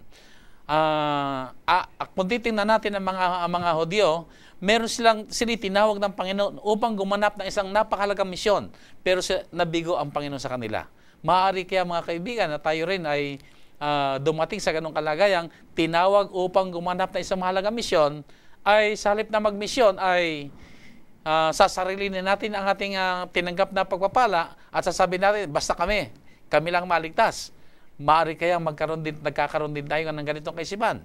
Kung titingnan natin ang mga Hudyo, meron silang tinawag ng Panginoon upang gumanap ng isang napakahalagang misyon, pero nabigo ang Panginoon sa kanila. Maaari kaya mga kaibigan na tayo rin ay dumating sa ganong kalagayang tinawag upang gumanap ng isang mahalagang misyon, ay sa halip na magmisyon ay sasarilinin natin ang ating tinanggap na pagpapala at sasabihin natin, basta kami lang maligtas. Maaari kaya nagkakaroon din tayo ng ganitong kaisipan.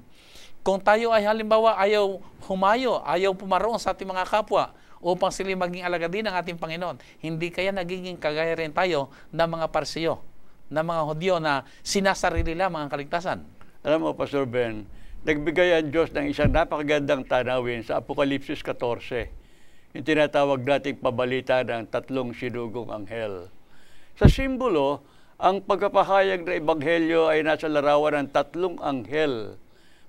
Kung tayo ay halimbawa ayaw humayo, ayaw pumaroon sa ating mga kapwa upang sila maging alagad din ng ating Panginoon, hindi kaya nagiging kagaya rin tayo ng mga Parsiyo, ng mga Hudyo na sinasarili lamang ang kaligtasan? Alam mo, Pastor Ben, nagbigay ang Diyos ng isang napakagandang tanawin sa Apokalipsis 14, yung tinatawag nating pabalita ng tatlong sinugong anghel. Sa simbolo, ang pagpapahayag ng ebanghelyo ay nasa larawan ng tatlong anghel.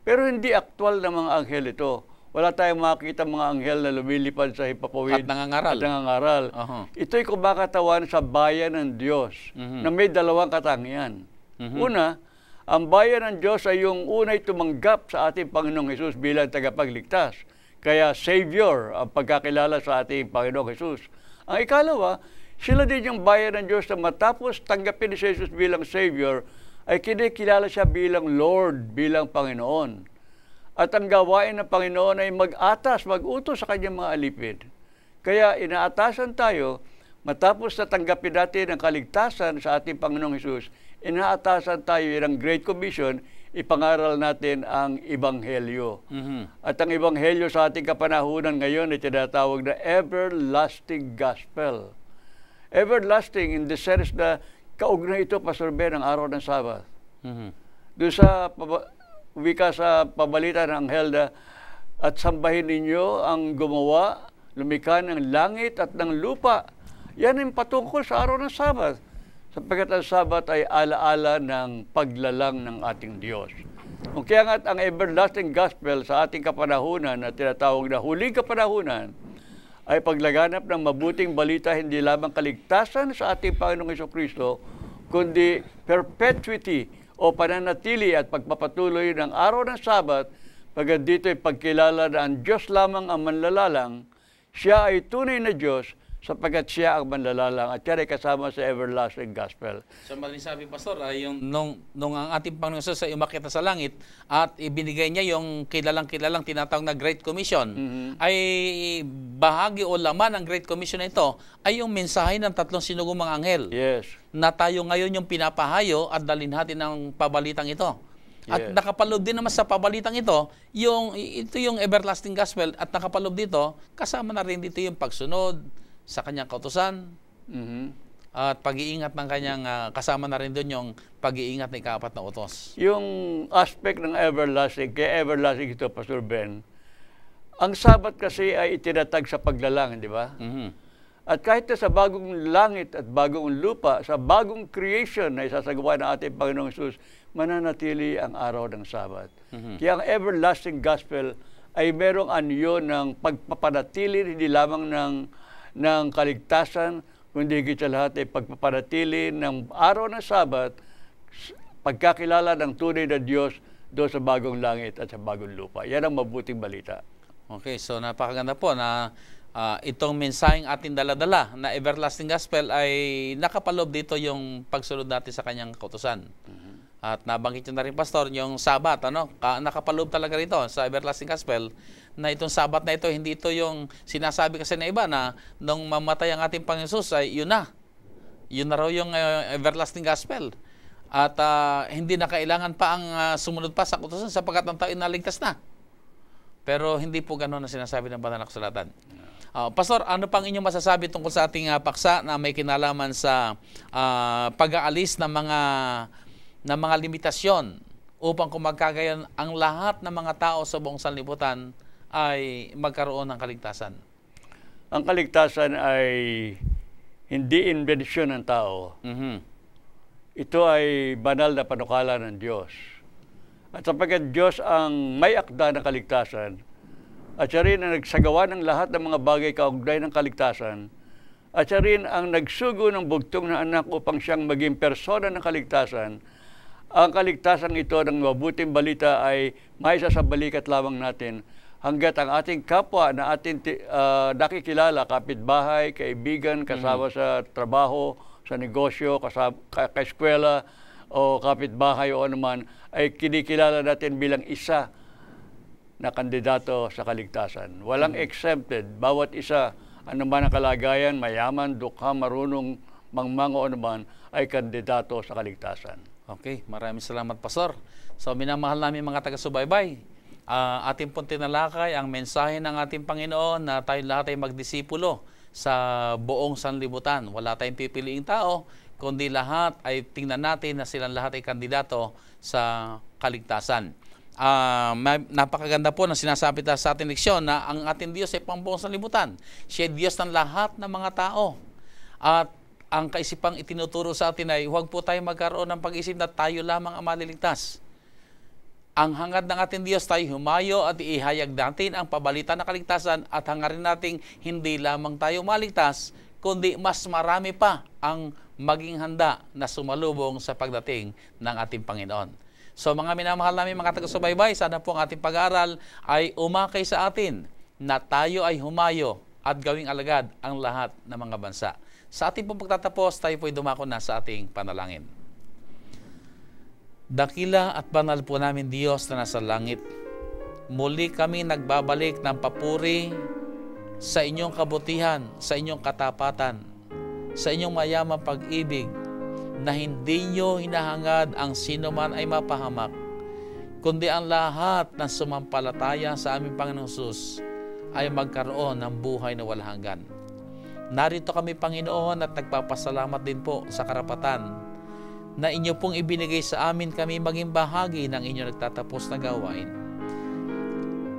Pero hindi aktwal na mga anghel ito. Wala tayong makikita mga anghel na lumilipad sa hipapawid At nangangaral. Ito'y kumakatawan sa bayan ng Diyos na may dalawang katangian. Una, ang bayan ng Diyos ay yung unay tumanggap sa ating Panginoong Hesus bilang tagapagligtas. Kaya Savior ang pagkakilala sa ating Panginoong Hesus. Ang ikalawa, sila din yung bayan ng Diyos na matapos tanggapin ni Jesus bilang Savior, ay kinikilala siya bilang Lord, bilang Panginoon. At ang gawain ng Panginoon ay mag-utos sa kanyang mga alipin. Kaya inaatasan tayo, matapos na tanggapin natin ang kaligtasan sa ating Panginoong Hesus, inaatasan tayo ng Great Commission, ipangaral natin ang Ebanghelyo. At ang Ebanghelyo sa ating kapanahunan ngayon ay tinatawag na Everlasting Gospel. Everlasting in the sense na kaugnay ito, Pastor Ben, ang araw ng Sabat. Doon sa wika sa pabalita ng anghel na, at sambahin ninyo ang gumawa, lumikha ng langit at ng lupa. Yan ang patungkol sa araw ng Sabat. Sapagkat ang Sabat ay alaala ng paglalang ng ating Diyos. Kaya nga't ang everlasting gospel sa ating kapanahunan na tinatawag na huling kapanahunan ay paglaganap ng mabuting balita, hindi lamang kaligtasan sa ating Panginoong Jesucristo, kundi perpetuity o pananatili at pagpapatuloy ng araw ng Sabat, pagkat dito ay pagkilala na ang Diyos lamang ang manlalalang, siya ay tunay na Diyos, sapagkat siya ang manlalalang at siya ay kasama sa everlasting gospel. So madaling sabi, Pastor, ay yung nung ang ating Panginoon Jesus ay umakyat na sa langit at ibinigay niya yung kilalang tinatawag na Great Commission, ay bahagi o laman ng Great Commission na ito ay yung mensahe ng tatlong sinugong mga anghel. Yes. Na tayo ngayon yung pinapahayo at dalinhati ng pabalitang ito. At nakapaloob din naman sa pabalitang ito yung everlasting gospel, at nakapaloob dito, kasama na rin dito yung pagsunod sa kanyang kautusan, at pag-iingat ng kanyang, kasama na rin doon yung pag-iingat ng ikaapat na utos. Yung aspect ng everlasting, kaya everlasting ito, Pastor Ben, ang Sabat kasi ay itinatag sa paglalang, di ba? At kahit sa bagong langit at bagong lupa, sa bagong creation na isasagawa ng ating Panginoong Hesus, mananatili ang araw ng Sabat. Kaya ang everlasting gospel ay merong anyo ng pagpapanatili, hindi lamang ng kaligtasan, kundi higit sa lahat ay pagpapanatili ng araw ng Sabat, pagkakilala ng tunay na Diyos doon sa bagong langit at sa bagong lupa. Yan ang mabuting balita. Okay, so napakaganda po na itong mensaheng ating daladala na everlasting gospel ay nakapaloob dito yung pagsunod natin sa kanyang kautusan. At nabanggit nyo na rin, Pastor, yung Sabat, nakapaloob talaga rito sa everlasting gospel, na itong Sabat na ito, hindi ito yung sinasabi kasi na iba na nung mamatay ang ating Panginoon Jesus ay yun na. Yun na raw yung everlasting gospel. At hindi na kailangan pa ang sumunod pa sa kautusan sapagkat ang tao inaligtas na. Pero hindi po gano'n na sinasabi ng banal na kasulatan. Pastor, ano pang inyong masasabi tungkol sa ating paksa na may kinalaman sa pag-aalis ng mga limitasyon upang kumagkagayon ang lahat ng mga tao sa buong sanlibutan ay magkaroon ng kaligtasan? Ang kaligtasan ay hindi inbensyon ng tao. Ito ay banal na panukala ng Diyos. At sapagkat Diyos ang may akda ng kaligtasan, at siya rin ang nagsagawa ng lahat ng mga bagay kaugnay ng kaligtasan, at siya rin ang nagsugo ng bugtong na anak upang siyang maging persona ng kaligtasan, ang kaligtasan ito ng mabuting balita ay maisasabalikat lamang natin hanggat ang ating kapwa na ating nakikilala, kapitbahay, kaibigan, kasama sa trabaho, sa negosyo, kaeskwela, o kapitbahay o anuman, ay kinikilala natin bilang isa na kandidato sa kaligtasan. Walang exempted. Bawat isa, anuman ang kalagayan, mayaman, dukha, marunong, mangmango o anuman, ay kandidato sa kaligtasan. Okay, maraming salamat, Pastor. So, minamahal namin mga taga-subaybay. Ating pong tinalakay ang mensahe ng ating Panginoon na tayo lahat ay magdisipulo sa buong sanlibutan. Wala tayong pipiliing tao, kundi lahat ay tingnan natin na silang lahat ay kandidato sa kaligtasan. Napakaganda po ng sinasabi sa ating leksyon na ang ating Diyos ay pangbuong sanlibutan. Siya ay Diyos ng lahat ng mga tao. At ang kaisipang itinuturo sa atin ay huwag po tayo magkaroon ng pag-isip na tayo lamang ang maliligtas. Ang hangad ng ating Diyos tayo humayo at ihayag natin ang pabalita ng kaligtasan at hangarin nating hindi lamang tayo maligtas, kundi mas marami pa ang maging handa na sumalubong sa pagdating ng ating Panginoon. So mga minamahal namin mga taga-subaybay, sana po ang ating pag-aaral ay umakay sa atin na tayo ay humayo at gawing alagad ang lahat ng mga bansa. Sa ating pong pagtatapos, tayo po'y dumako na sa ating panalangin. Dakila at banal po namin Diyos na nasa langit, muli kami nagbabalik ng papuri sa inyong kabutihan, sa inyong katapatan, sa inyong mayamang pag-ibig, na hindi nyo hinahangad ang sino man ay mapahamak, kundi ang lahat ng sumampalataya sa aming Panginoong Hesus ay magkaroon ng buhay na walang hanggan. Narito kami, Panginoon, at nagpapasalamat din po sa karapatan na inyo pong ibinigay sa amin kami maging bahagi ng inyong nagtatapos na gawain.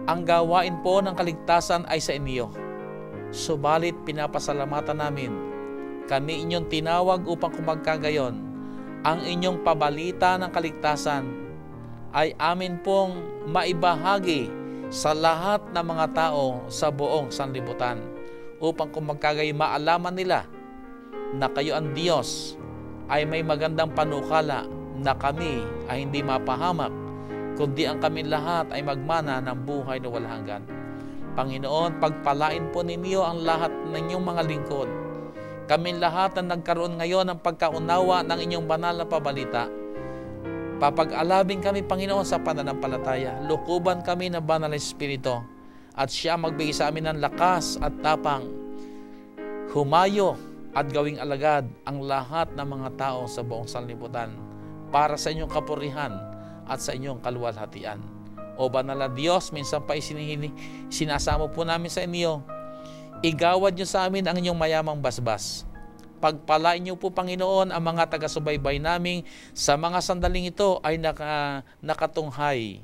Ang gawain po ng kaligtasan ay sa inyo. Subalit pinapasalamatan namin, kami inyong tinawag upang kumagkagayon. Ang inyong pabalita ng kaligtasan ay amin pong maibahagi sa lahat ng mga tao sa buong sanlibutan upang kumagkagayon maalaman nila na kayo ang Diyos ay may magandang panukala na kami ay hindi mapahamak, kundi ang kami lahat ay magmana ng buhay na walang hanggan. Panginoon, pagpalain po ninyo ang lahat ng inyong mga lingkod. Kami lahat na nagkaroon ngayon ng pagkaunawa ng inyong banal na pabalita. Papag-alabing kami, Panginoon, sa pananampalataya. Lukuban kami ng banal na Espiritu at siya magbigay sa amin ng lakas at tapang. Humayo at gawing alagad ang lahat ng mga tao sa buong sanlibutan para sa inyong kapurihan at sa inyong kaluwalhatian. O banal na Diyos, minsan pa sinasamo po namin sa inyo. Igawad niyo sa amin ang inyong mayamang basbas. Pagpalain niyo po, Panginoon, ang mga taga-subaybay naming sa mga sandaling ito ay nakatunghay.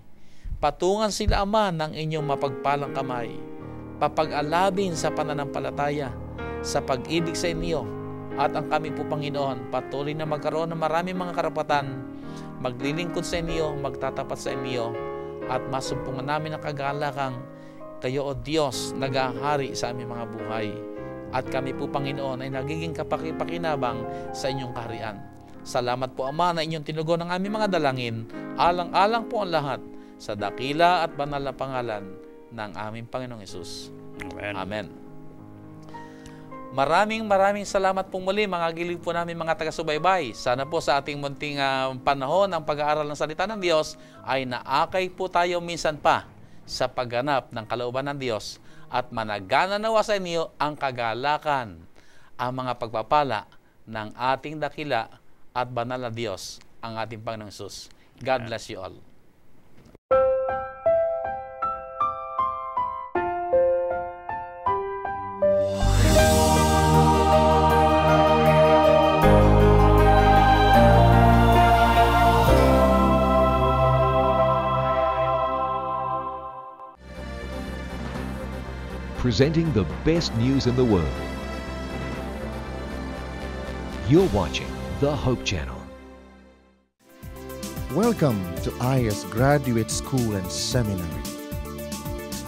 Patungan sila, Ama, ng inyong mapagpalang kamay. Papag-alabin sa pananampalataya, sa pag-ibig sa inyo. At ang kami po, Panginoon, patuloy na magkaroon ng maraming mga karapatan, maglilingkod sa inyo, magtatapat sa inyo, at masumpungan namin ang kagalakang kayo, O Diyos, nag-ahari sa aming mga buhay. At kami po, Panginoon, ay nagiging kapakipakinabang sa inyong kaharian. Salamat po, Ama, na inyong tinugon ang aming mga dalangin. Alang-alang po ang lahat sa dakila at banal na pangalan ng aming Panginoong Hesus. Amen. Amen. Maraming salamat po muli, mga gilig po namin mga taga-subaybay. Sana po sa ating munting panahon ng pag-aaral ng salita ng Diyos ay naakay po tayo minsan pa sa pagganap ng kalooban ng Diyos at managana nawa sa inyo ang kagalakan, ang mga pagpapala ng ating dakila at banal na Diyos, ang ating Panginoong Hesus. God bless you all. Presenting the best news in the world. You're watching the Hope Channel. Welcome to IS Graduate School and Seminary.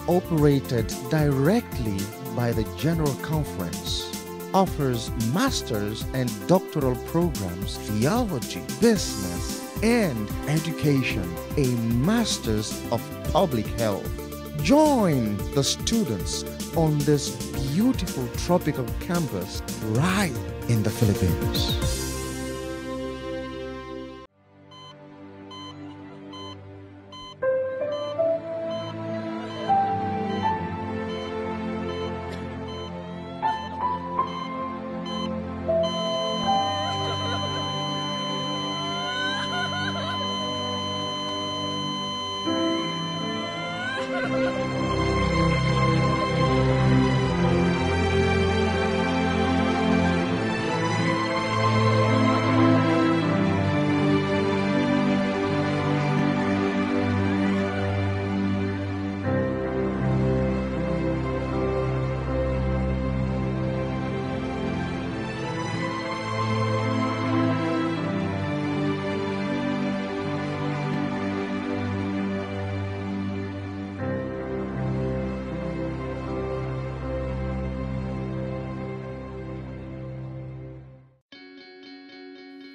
Operated directly by the General Conference, offers master's and doctoral programs, theology, business, and education, a master's of public health. Join the students on this beautiful tropical campus right in the Philippines.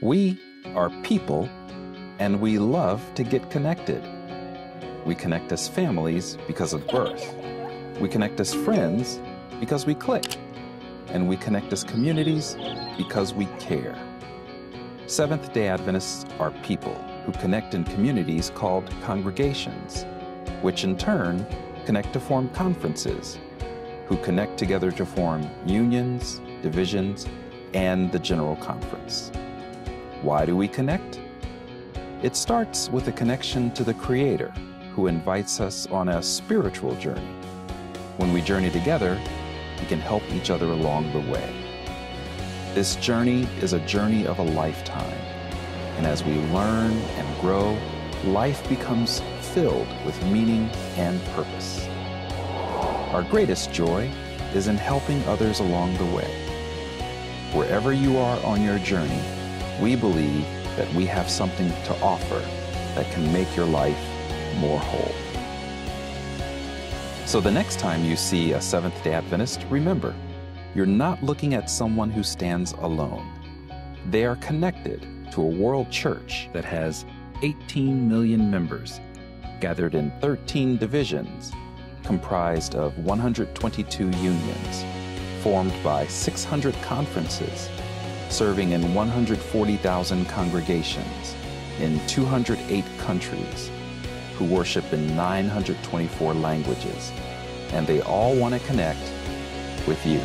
We are people, and we love to get connected. We connect as families because of birth. We connect as friends because we click. And we connect as communities because we care. Seventh-day Adventists are people who connect in communities called congregations, which in turn connect to form conferences, who connect together to form unions, divisions, and the General Conference. Why do we connect? It starts with a connection to the Creator, who invites us on a spiritual journey. When we journey together, we can help each other along the way. This journey is a journey of a lifetime, and as we learn and grow, life becomes filled with meaning and purpose. Our greatest joy is in helping others along the way. Wherever you are on your journey, we believe that we have something to offer that can make your life more whole. So the next time you see a Seventh-day Adventist, remember, you're not looking at someone who stands alone. They are connected to a world church that has 18 million members, gathered in 13 divisions, comprised of 122 unions, formed by 600 conferences, serving in 140,000 congregations in 208 countries, who worship in 924 languages, and they all want to connect with you.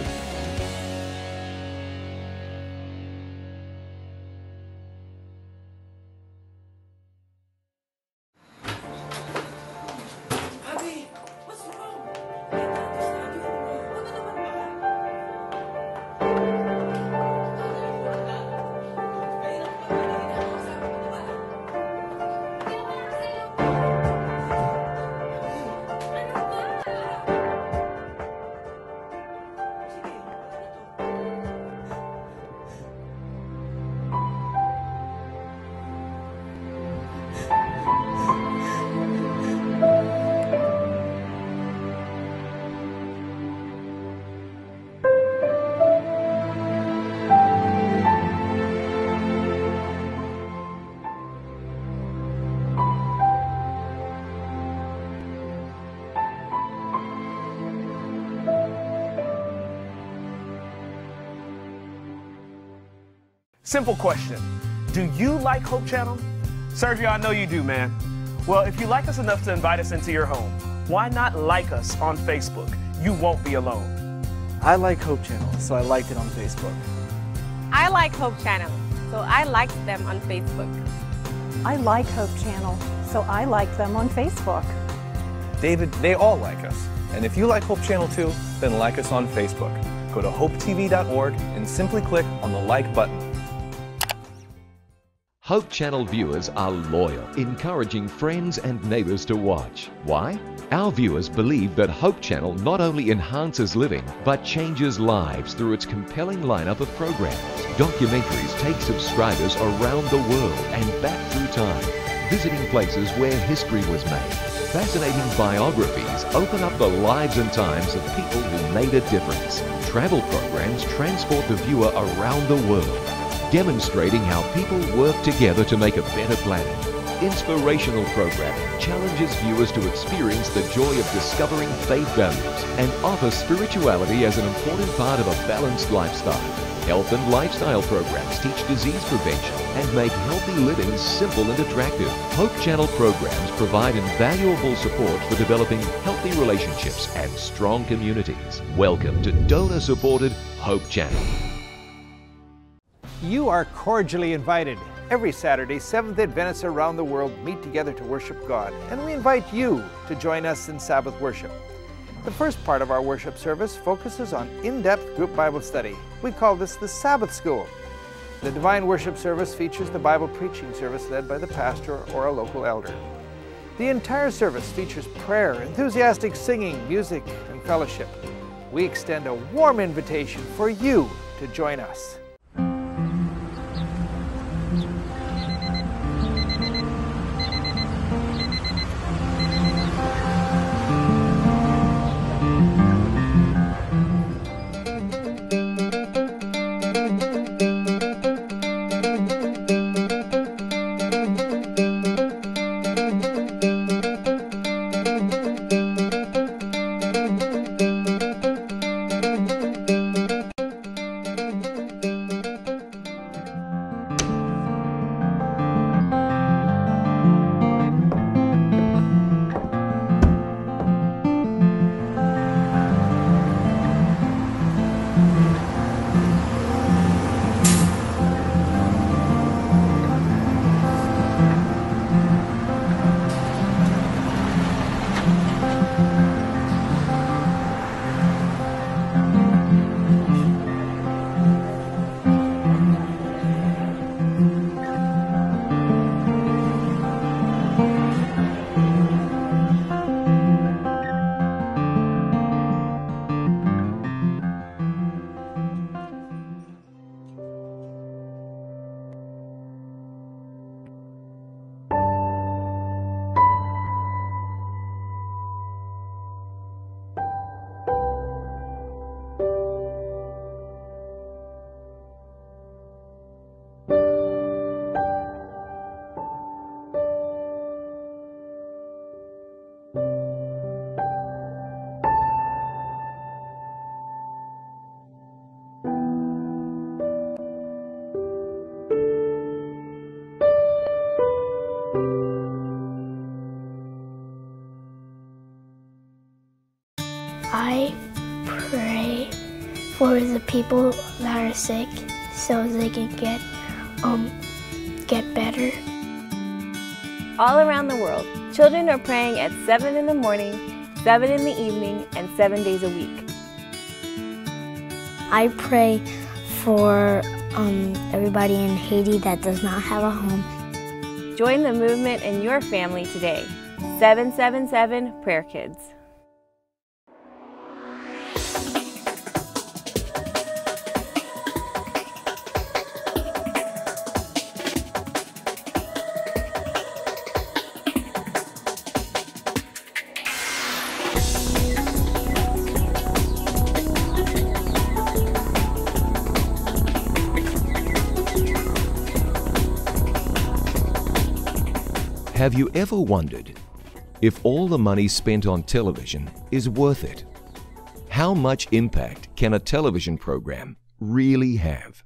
Simple question. Do you like Hope Channel? Sergio, I know you do, man. Well, if you like us enough to invite us into your home, why not like us on Facebook? You won't be alone. I like Hope Channel, so I liked it on Facebook. I like Hope Channel, so I liked them on Facebook. I like Hope Channel, so I like them on Facebook. David, they all like us. And if you like Hope Channel too, then like us on Facebook. Go to hopetv.org and simply click on the like button. Hope Channel viewers are loyal, encouraging friends and neighbors to watch. Why? Our viewers believe that Hope Channel not only enhances living, but changes lives through its compelling lineup of programs. Documentaries take subscribers around the world and back through time, visiting places where history was made. Fascinating biographies open up the lives and times of people who made a difference. Travel programs transport the viewer around the world, demonstrating how people work together to make a better planet. Inspirational programming challenges viewers to experience the joy of discovering faith values and offer spirituality as an important part of a balanced lifestyle. Health and lifestyle programs teach disease prevention and make healthy living simple and attractive. Hope Channel programs provide invaluable support for developing healthy relationships and strong communities. Welcome to donor-supported Hope Channel. You are cordially invited. Every Saturday, Seventh-day Adventists around the world meet together to worship God, and we invite you to join us in Sabbath worship. The first part of our worship service focuses on in-depth group Bible study. We call this the Sabbath School. The Divine Worship service features the Bible preaching service led by the pastor or a local elder. The entire service features prayer, enthusiastic singing, music, and fellowship. We extend a warm invitation for you to join us. people that are sick so they can get better. All around the world, children are praying at 7 in the morning, 7 in the evening, and 7 days a week. I pray for everybody in Haiti that does not have a home. Join the movement in your family today. 777 Prayer Kids. Have you ever wondered if all the money spent on television is worth it? How much impact can a television program really have?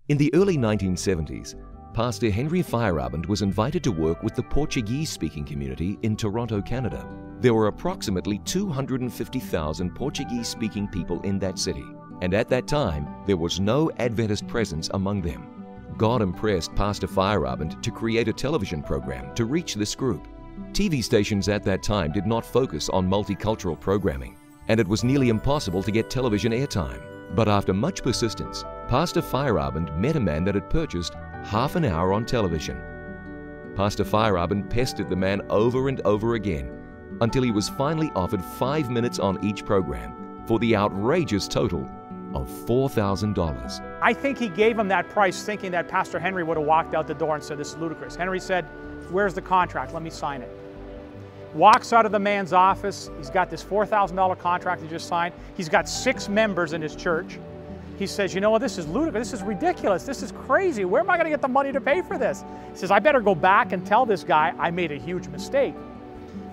In the early 1970s, Pastor Henry Feyerabend was invited to work with the Portuguese-speaking community in Toronto, Canada. There were approximately 250,000 Portuguese-speaking people in that city, and at that time, there was no Adventist presence among them. God impressed Pastor Feyerabend to create a television program to reach this group. TV stations at that time did not focus on multicultural programming, and it was nearly impossible to get television airtime. But after much persistence, Pastor Feyerabend met a man that had purchased half an hour on television. Pastor Feyerabend pestered the man over and over again until he was finally offered 5 minutes on each program for the outrageous total of $4,000. I think he gave him that price thinking that Pastor Henry would have walked out the door and said, "This is ludicrous." Henry said, "Where's the contract? Let me sign it." Walks out of the man's office. He's got this $4,000 contract he just signed. He's got 6 members in his church. He says, "You know what, this is ludicrous, this is ridiculous, this is crazy. Where am I gonna get the money to pay for this?" He says, "I better go back and tell this guy I made a huge mistake."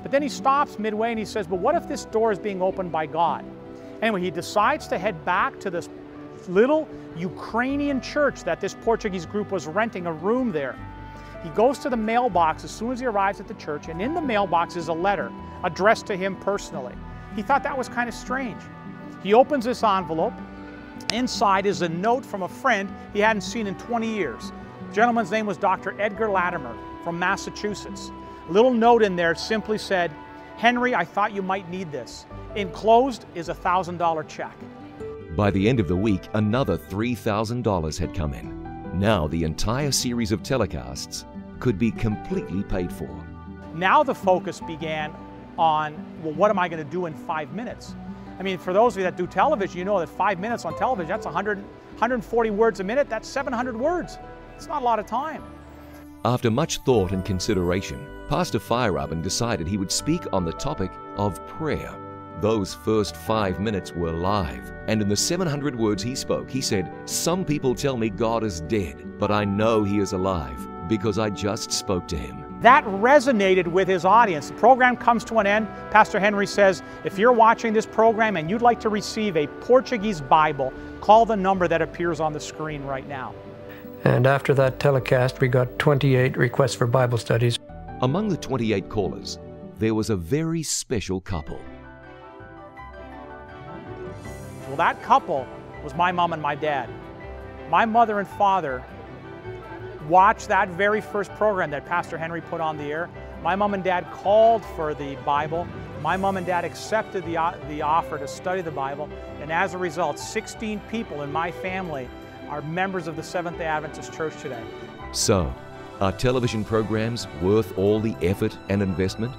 But then he stops midway and he says, "But what if this door is being opened by God?" Anyway, he decides to head back to this little Ukrainian church that this Portuguese group was renting a room there. He goes to the mailbox as soon as he arrives at the church, and in the mailbox is a letter addressed to him personally. He thought that was kind of strange. He opens this envelope. Inside is a note from a friend he hadn't seen in 20 years. The gentleman's name was Dr. Edgar Latimer from Massachusetts. A little note in there simply said, "Henry, I thought you might need this. Enclosed is a $1,000 check." By the end of the week, another $3,000 had come in. Now the entire series of telecasts could be completely paid for. Now the focus began on, well, what am I going to do in 5 minutes? I mean, for those of you that do television, you know that 5 minutes on television, that's 140 words a minute, that's 700 words. It's not a lot of time. After much thought and consideration, Pastor Feyerabend decided he would speak on the topic of prayer. Those first 5 minutes were live, and in the 700 words he spoke, he said, "Some people tell me God is dead, but I know He is alive because I just spoke to Him." That resonated with his audience. The program comes to an end. Pastor Henry says, if you're watching this program and you'd like to receive a Portuguese Bible, call the number that appears on the screen right now. And after that telecast, we got 28 requests for Bible studies. Among the 28 callers, there was a very special couple. Well, that couple was my mom and my dad. My mother and father watched that very first program that Pastor Henry put on the air. My mom and dad called for the Bible. My mom and dad accepted the offer to study the Bible. And as a result, 16 people in my family are members of the Seventh-day Adventist Church today. So, are television programs worth all the effort and investment?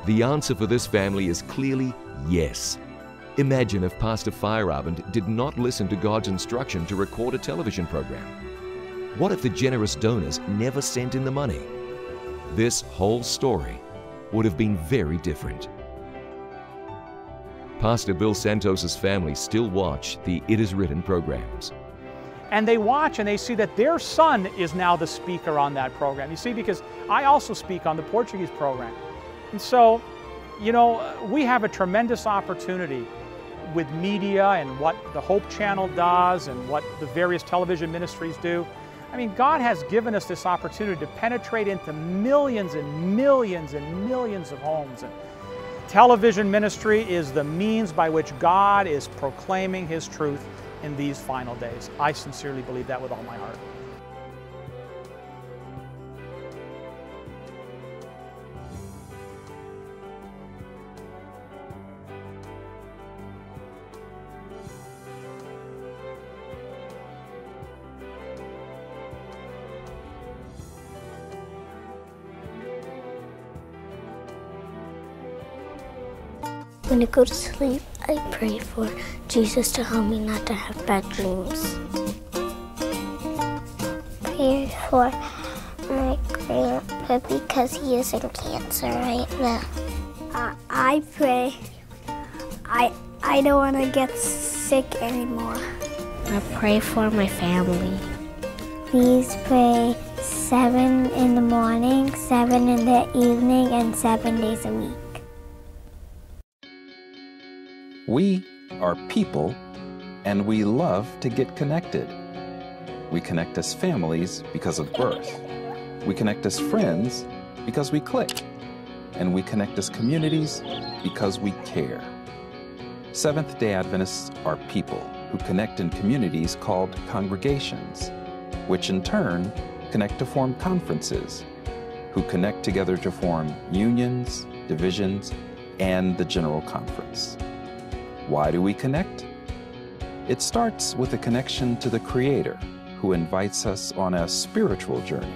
The answer for this family is clearly yes. Imagine if Pastor Feyerabend did not listen to God's instruction to record a television program. What if the generous donors never sent in the money? This whole story would have been very different. Pastor Bill Santos's family still watch the It Is Written programs. And they watch and they see that their son is now the speaker on that program. You see, because I also speak on the Portuguese program. And so, you know, we have a tremendous opportunity with media and what the Hope Channel does and what the various television ministries do. I mean, God has given us this opportunity to penetrate into millions and millions and millions of homes. And television ministry is the means by which God is proclaiming His truth in these final days. I sincerely believe that with all my heart. When I go to sleep, I pray for Jesus to help me not to have bad dreams. Pray for my grandpa because he is in cancer right now. I pray I don't want to get sick anymore. I pray for my family. Please pray 7 in the morning, 7 in the evening, and 7 days a week. We are people, and we love to get connected. We connect as families because of birth. We connect as friends because we click. And we connect as communities because we care. Seventh-day Adventists are people who connect in communities called congregations, which in turn connect to form conferences, who connect together to form unions, divisions, and the General Conference. Why do we connect? It starts with a connection to the Creator, who invites us on a spiritual journey.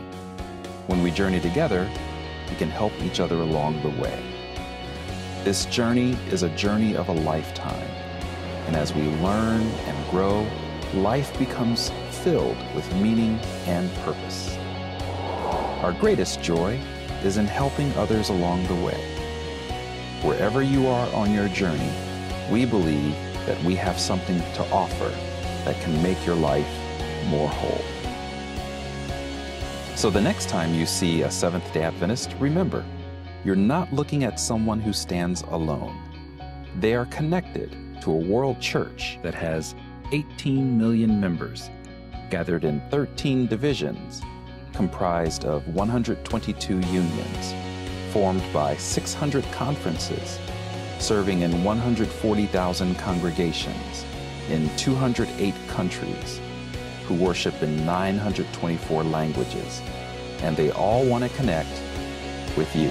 When we journey together, we can help each other along the way. This journey is a journey of a lifetime, and as we learn and grow, life becomes filled with meaning and purpose. Our greatest joy is in helping others along the way. Wherever you are on your journey, we believe that we have something to offer that can make your life more whole. So the next time you see a Seventh-day Adventist, remember, you're not looking at someone who stands alone. They are connected to a world church that has 18 million members, gathered in 13 divisions, comprised of 122 unions, formed by 600 conferences, serving in 140,000 congregations in 208 countries, who worship in 924 languages, and they all want to connect with you.